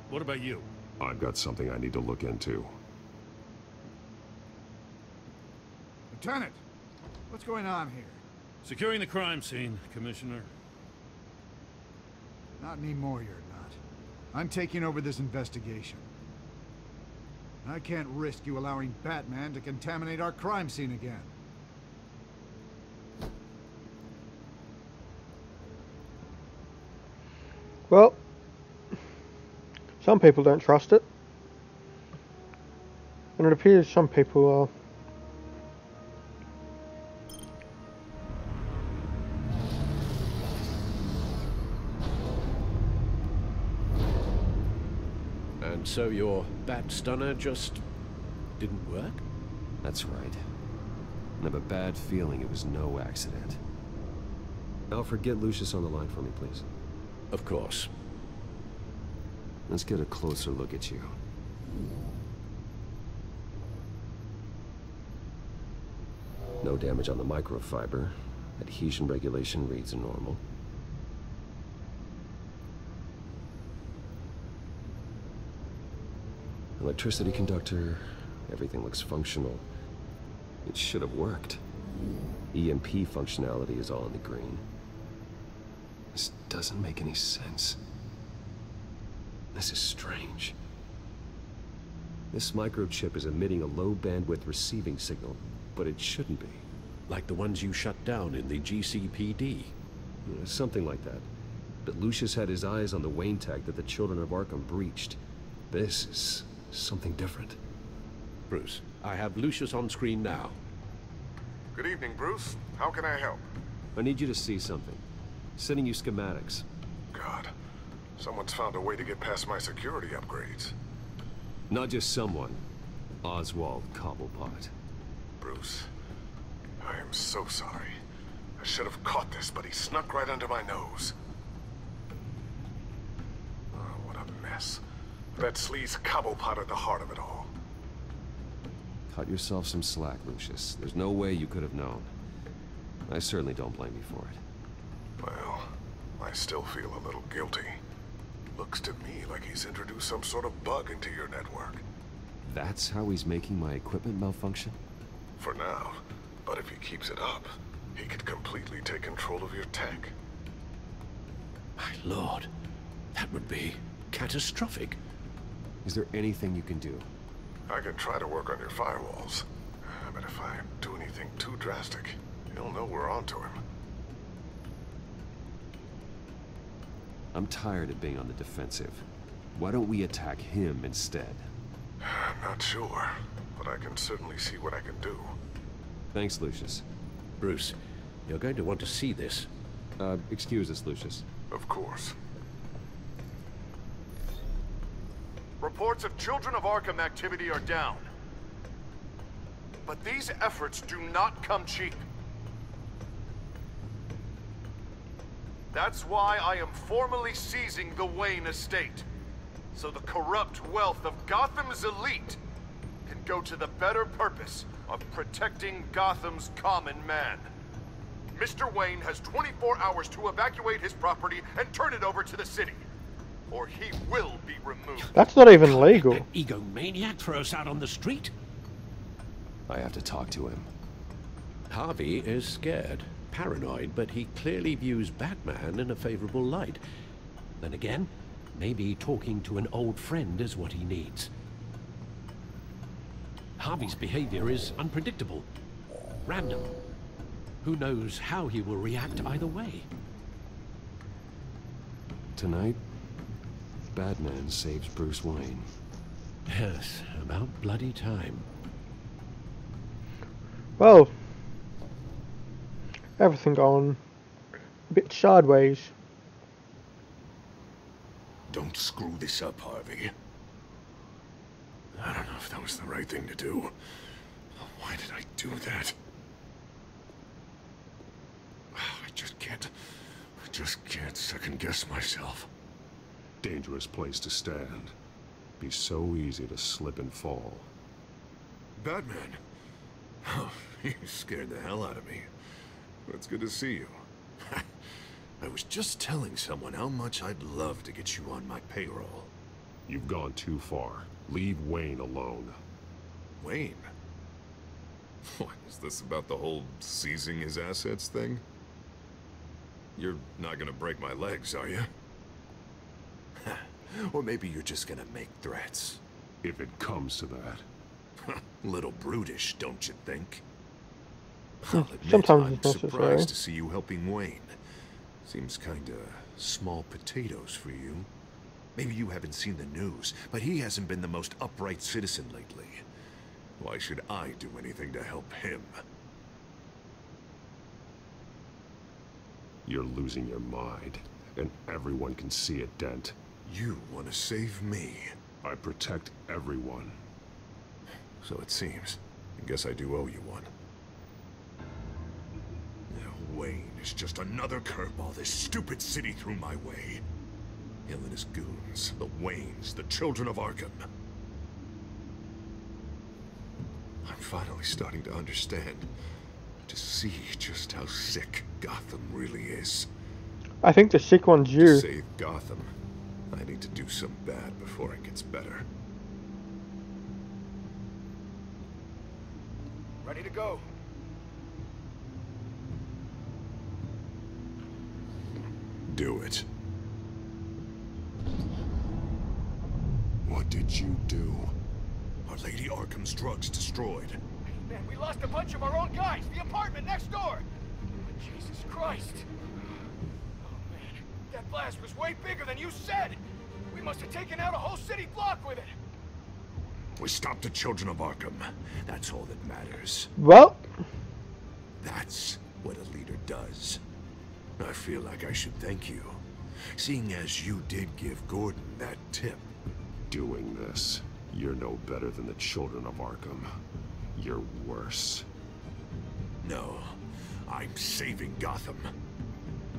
What about you? I've got something I need to look into. Lieutenant, what's going on here? Securing the crime scene, Commissioner. Not anymore, you're not. I'm taking over this investigation. I can't risk you allowing Batman to contaminate our crime scene again. Well, some people don't trust it. And it appears some people are. And so your bat stunner just didn't work? That's right. I have a bad feeling it was no accident. Alfred, get Lucius on the line for me, please. Of course. Let's get a closer look at you. No damage on the microfiber. Adhesion regulation reads normal. Electricity conductor, everything looks functional. It should have worked. EMP functionality is all in the green. This doesn't make any sense. This is strange. This microchip is emitting a low bandwidth receiving signal, but it shouldn't be. Like the ones you shut down in the GCPD. Yeah, something like that. But Lucius had his eyes on the Wayne tag that the children of Arkham breached. This is something different. Bruce, I have Lucius on screen now. Good evening, Bruce. How can I help? I need you to see something. Sending you schematics. God, someone's found a way to get past my security upgrades. Not just someone. Oswald Cobblepot. Bruce, I am so sorry. I should have caught this, but he snuck right under my nose. Oh, what a mess. That sleaze Cobblepot at the heart of it all. Cut yourself some slack, Lucius. There's no way you could have known. I certainly don't blame you for it. Well, I still feel a little guilty. Looks to me like he's introduced some sort of bug into your network. That's how he's making my equipment malfunction? For now. But if he keeps it up, he could completely take control of your tech. My lord, that would be catastrophic. Is there anything you can do? I can try to work on your firewalls, but if I do anything too drastic, he'll know we're onto him. I'm tired of being on the defensive. Why don't we attack him instead? I'm not sure, but I can certainly see what I can do. Thanks, Lucius. Bruce, you're going to want to see this. Excuse us, Lucius. Of course. Reports of Children of Arkham activity are down. But these efforts do not come cheap. That's why I am formally seizing the Wayne estate, so the corrupt wealth of Gotham's elite can go to the better purpose of protecting Gotham's common man. Mr. Wayne has 24 hours to evacuate his property and turn it over to the city, or he will be removed. That's not even legal. That egomaniac throw us out on the street? I have to talk to him. Harvey is scared, paranoid, but he clearly views Batman in a favorable light. Then again, maybe talking to an old friend is what he needs. Harvey's behavior is unpredictable, random. Who knows how he will react either way? Tonight, Batman saves Bruce Wayne. Yes, about bloody time. Well, everything gone a bit sideways. Don't screw this up, Harvey. I don't know if that was the right thing to do. Why did I do that? I just can't second-guess myself. Dangerous place to stand. Be so easy to slip and fall. Batman? Oh, you scared the hell out of me. It's good to see you. I was just telling someone how much I'd love to get you on my payroll. You've gone too far. Leave Wayne alone. Wayne? What, is this about the whole seizing his assets thing? You're not gonna break my legs, are you? Or maybe you're just gonna make threats. If it comes to that. Little brutish, don't you think? I'll admit, Sometimes I'm it's necessary. surprised to see you helping Wayne. Seems kinda small potatoes for you. Maybe you haven't seen the news, but he hasn't been the most upright citizen lately. Why should I do anything to help him? You're losing your mind, and everyone can see it, Dent. You want to save me? I protect everyone. So it seems. I guess I do owe you one. Now, Wayne is just another curveball this stupid city threw my way. Him and his goons, the Waynes, the Children of Arkham. I'm finally starting to understand. To see just how sick Gotham really is. I think the sick one's you. To save Gotham, I need to do some bad before it gets better. Ready to go. Do it. What did you do? Our Lady Arkham's drugs destroyed. Man, we lost a bunch of our own guys. The apartment next door. Jesus Christ. Oh, man. That blast was way bigger than you said. We must have taken out a whole city block with it. We stopped the Children of Arkham. That's all that matters. Well, that's what a leader does. I feel like I should thank you, seeing as you did give Gordon that tip. Doing this, you're no better than the Children of Arkham. You're worse. No, I'm saving Gotham.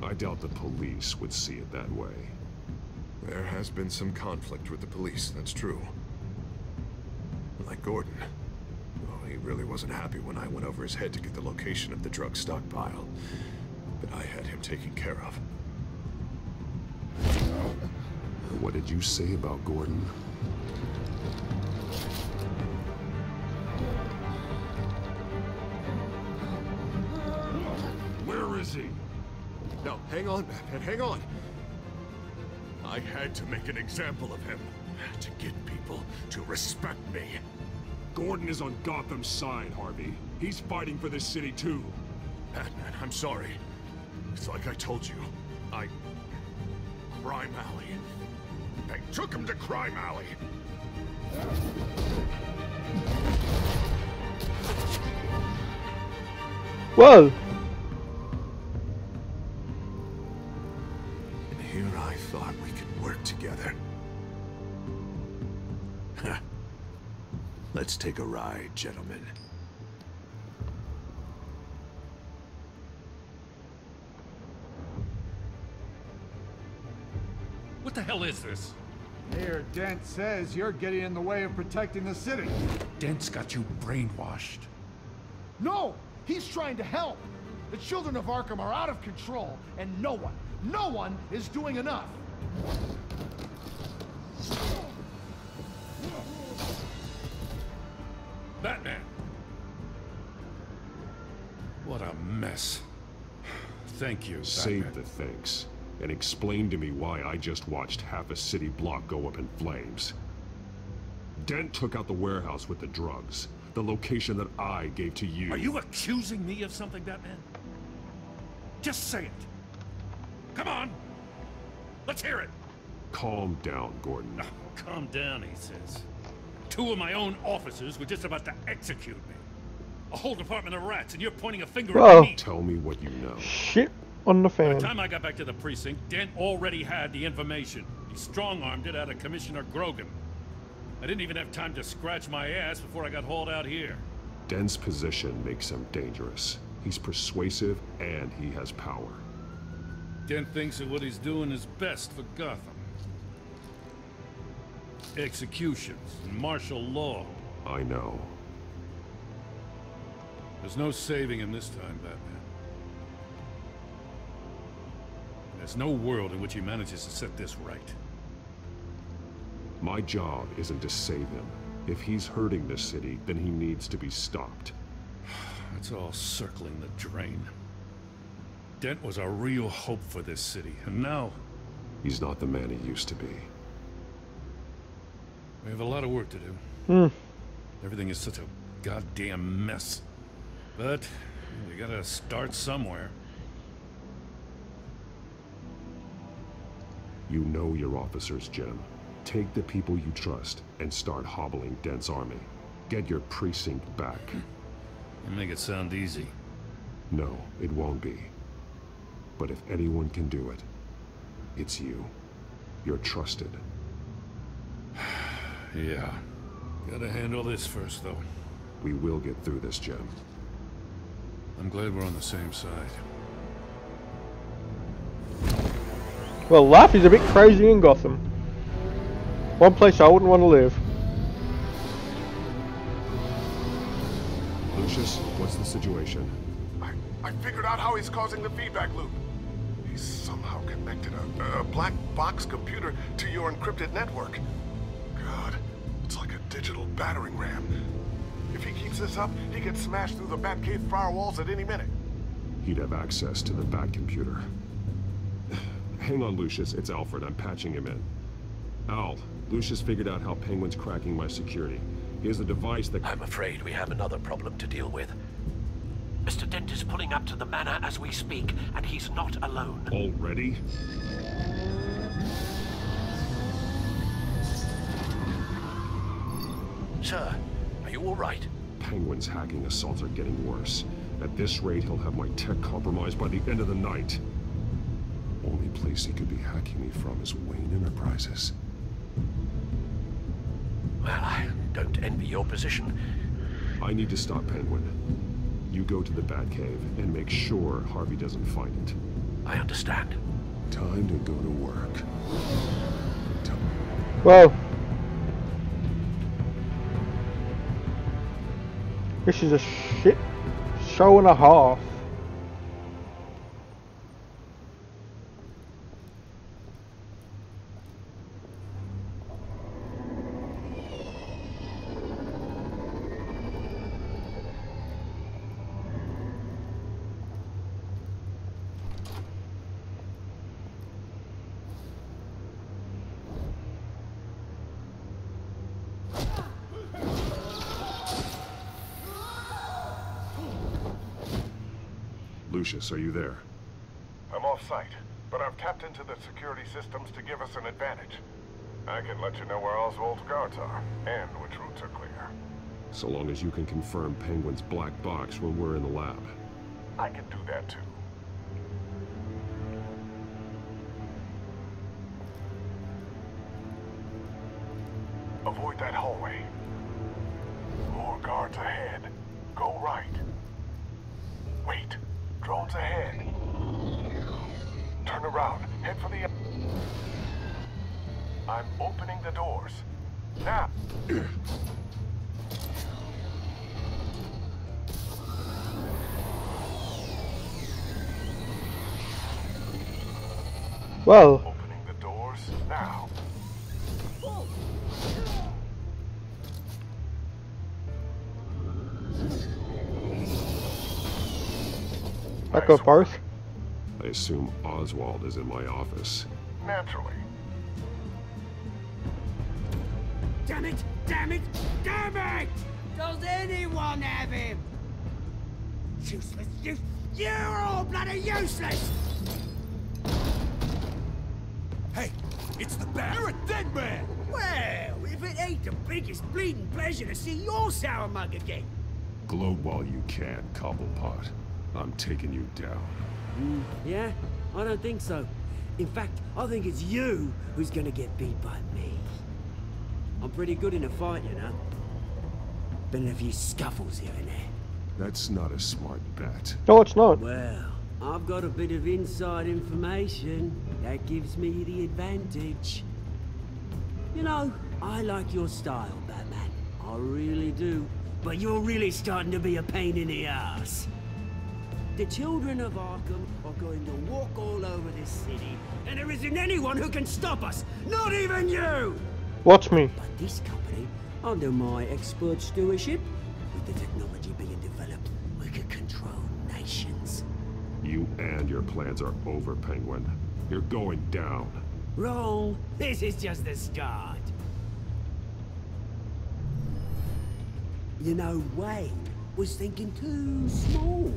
I doubt the police would see it that way. There has been some conflict with the police, that's true. Like Gordon. Well, he really wasn't happy when I went over his head to get the location of the drug stockpile. But I had him taken care of. What did you say about Gordon? Where is he? No, hang on, Batman, hang on. I had to make an example of him. To get people to respect me. Gordon is on Gotham's side, Harvey. He's fighting for this city too. Batman, I'm sorry. It's like I told you. Crime Alley. They took him to Crime Alley. Whoa! And here I thought we could work together. Huh. Let's take a ride, gentlemen. What the hell is this? Mayor Dent says you're getting in the way of protecting the city. Dent's got you brainwashed. No! He's trying to help! The children of Arkham are out of control, and no one is doing enough! Batman! What a mess. Thank you, Save Batman. the thanks. And explain to me why I just watched half a city block go up in flames. Dent took out the warehouse with the drugs. The location that I gave to you. Are you accusing me of something, Batman? Just say it. Come on! Let's hear it! Calm down, Gordon. Oh, calm down, he says. 2 of my own officers were just about to execute me. A whole department of rats, and you're pointing a finger at me. Tell me what you know. Shit on the By fan. the time I got back to the precinct, Dent already had the information. He strong-armed it out of Commissioner Grogan. I didn't even have time to scratch my ass before I got hauled out here. Dent's position makes him dangerous. He's persuasive and he has power. Dent thinks that what he's doing is best for Gotham. Executions and martial law. I know. There's no saving him this time, Batman. There's no world in which he manages to set this right. My job isn't to save him. If he's hurting this city, then he needs to be stopped. It's all circling the drain. Dent was a real hope for this city, and now... He's not the man he used to be. We have a lot of work to do. Everything is such a goddamn mess. But we gotta start somewhere. You know your officers, Jim. Take the people you trust and start hobbling Dent's army. Get your precinct back. You make it sound easy. No, it won't be. But if anyone can do it, it's you. You're trusted. Yeah. Gotta handle this first, though. We will get through this, Jim. I'm glad we're on the same side. Well, life is a bit crazy in Gotham. One place I wouldn't want to live. Lucius, what's the situation? I figured out how he's causing the feedback loop. He's somehow connected a black box computer to your encrypted network. God, it's like a digital battering ram. If he keeps this up, he can smash through the Batcave firewalls at any minute. He'd have access to the Bat computer. Hang on, Lucius. It's Alfred. I'm patching him in. Al, Lucius figured out how Penguin's cracking my security. He has a device that... I'm afraid we have another problem to deal with. Mr. Dent is pulling up to the manor as we speak, and he's not alone. Already? Sir, are you all right? Penguin's hacking assaults are getting worse. At this rate, he'll have my tech compromised by the end of the night. Only place he could be hacking me from is Wayne Enterprises. Well, I don't envy your position. I need to stop Penguin. You go to the Batcave and make sure Harvey doesn't find it. I understand. Time to go to work. Whoa. This is a shit show and a half. Lucius, are you there? I'm off-site, but I've tapped into the security systems to give us an advantage. I can let you know where Oswald's guards are, and which routes are clear. So long as you can confirm Penguin's black box when we're in the lab. I can do that too. Avoid that hallway. More guards ahead. Go right. Wait. Drones ahead. Turn around. Head for the... I'm opening the doors. Now! Well. Opening the doors now. I go first. I assume Oswald is in my office. Naturally. Damn it! Damn it! Damn it! Does anyone have him? Useless! You're all bloody useless! Hey, it's the Barrett Dead Man! Well, if it ain't the biggest bleeding pleasure to see your sour mug again. Gloat while you can, Cobblepot. I'm taking you down. Yeah? I don't think so. In fact, I think it's you who's gonna get beat by me. I'm pretty good in a fight, you know. Been in a few scuffles here and there. That's not a smart bet. No, it's not. Well, I've got a bit of inside information that gives me the advantage. You know, I like your style, Batman. I really do. But you're really starting to be a pain in the ass. The children of Arkham are going to walk all over this city, and there isn't anyone who can stop us, not even you! Watch me. But this company, under my expert stewardship, with the technology being developed, we could control nations. You and your plans are over, Penguin. You're going down. Wrong. This is just the start. You know, Wayne was thinking too small.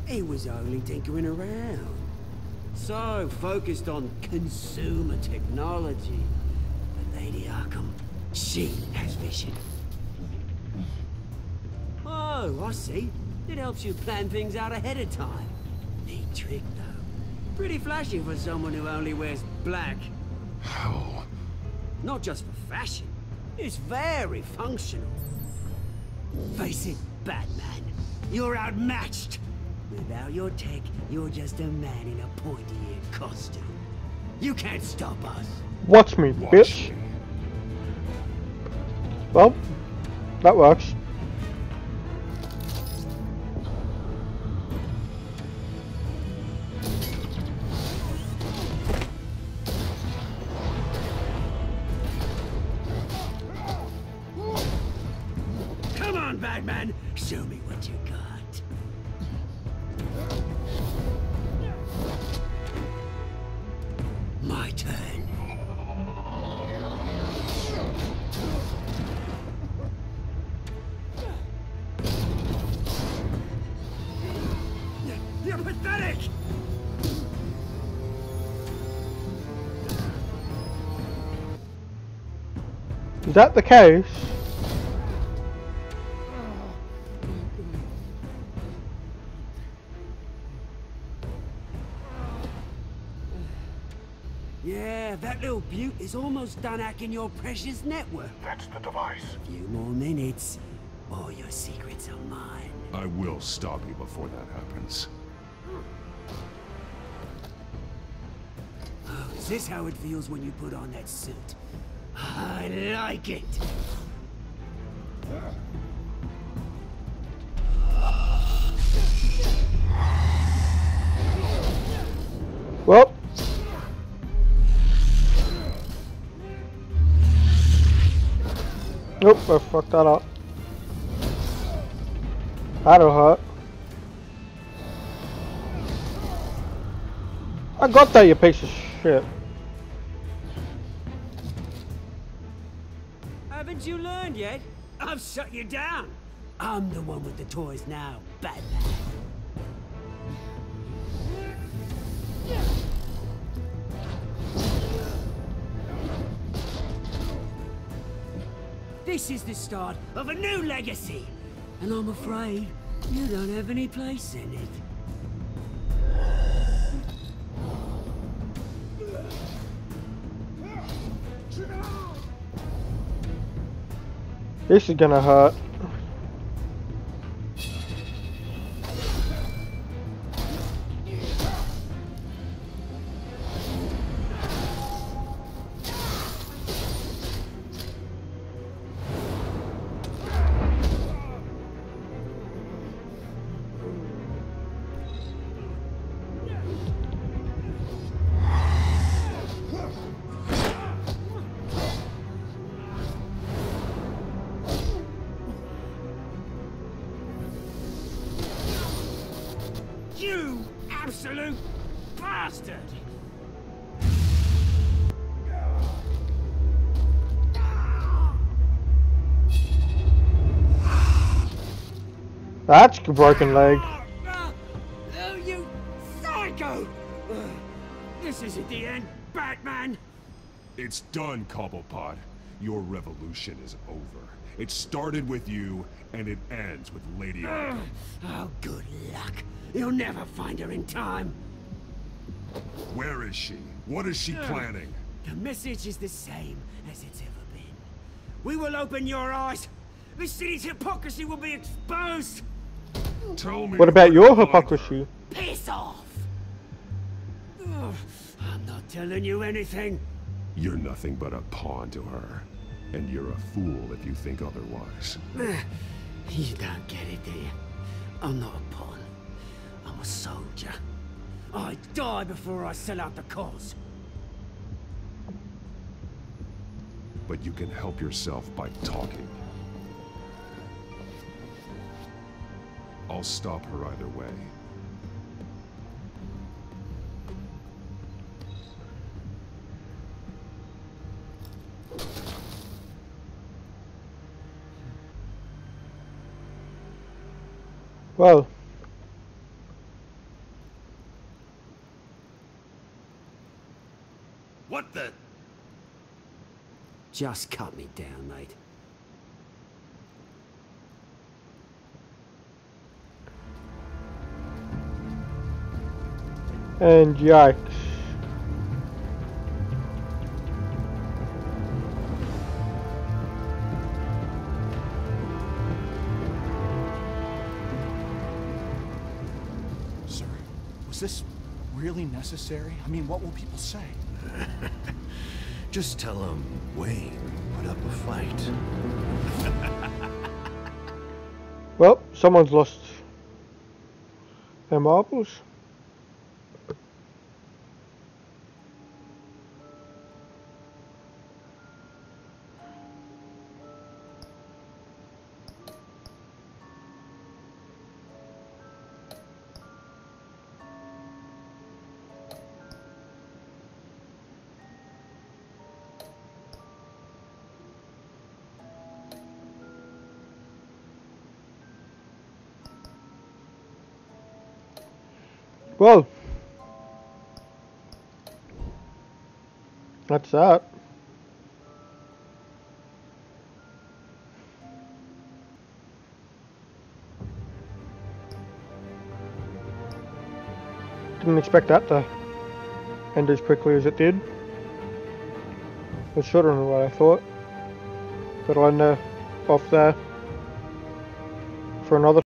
He was only tinkering around. So focused on consumer technology. But Lady Arkham, she has vision. Oh, I see. It helps you plan things out ahead of time. Neat trick, though. Pretty flashy for someone who only wears black. Hell. Not just for fashion. It's very functional. Face it, Batman. You're outmatched. Without your tech, you're just a man in a pointy-eared costume. You can't stop us. Watch me, bitch. Well, that works. Come on, Batman. Show me what you got. My turn. You're pathetic! Is that the case? Yeah, that little beaut is almost done hacking your precious network. That's the device. A few more minutes, all your secrets are mine. I will stop you before that happens. Oh, is this how it feels when you put on that suit? I like it. Well. Nope, I fucked that up. That'll hurt. I got that, you piece of shit. Haven't you learned yet? I've shut you down. I'm the one with the toys now, Batman. This is the start of a new legacy. And I'm afraid you don't have any place in it. This is gonna hurt. You absolute bastard! That's a broken leg. Oh, you psycho! This isn't the end, Batman! It's done, Cobblepot. Your revolution is over. It started with you, and it ends with Lady Arkham. Oh, good luck. You'll never find her in time. Where is she? What is she planning? The message is the same as it's ever been. We will open your eyes. The city's hypocrisy will be exposed. Tell me. What about your hypocrisy? Piss off! Ugh, I'm not telling you anything. You're nothing but a pawn to her. And you're a fool if you think otherwise. You don't get it, do you? I'm not a pawn. I'm a soldier. I die before I sell out the cause. But you can help yourself by talking. I'll stop her either way. Well. What the? Just cut me down, mate. And yikes. Sir, was this really necessary? I mean, what will people say? Just tell him Wayne put up a fight. Well, someone's lost their marbles. Well, that's that. Didn't expect that to end as quickly as it did. It was shorter than what I thought. But I'll end off there for another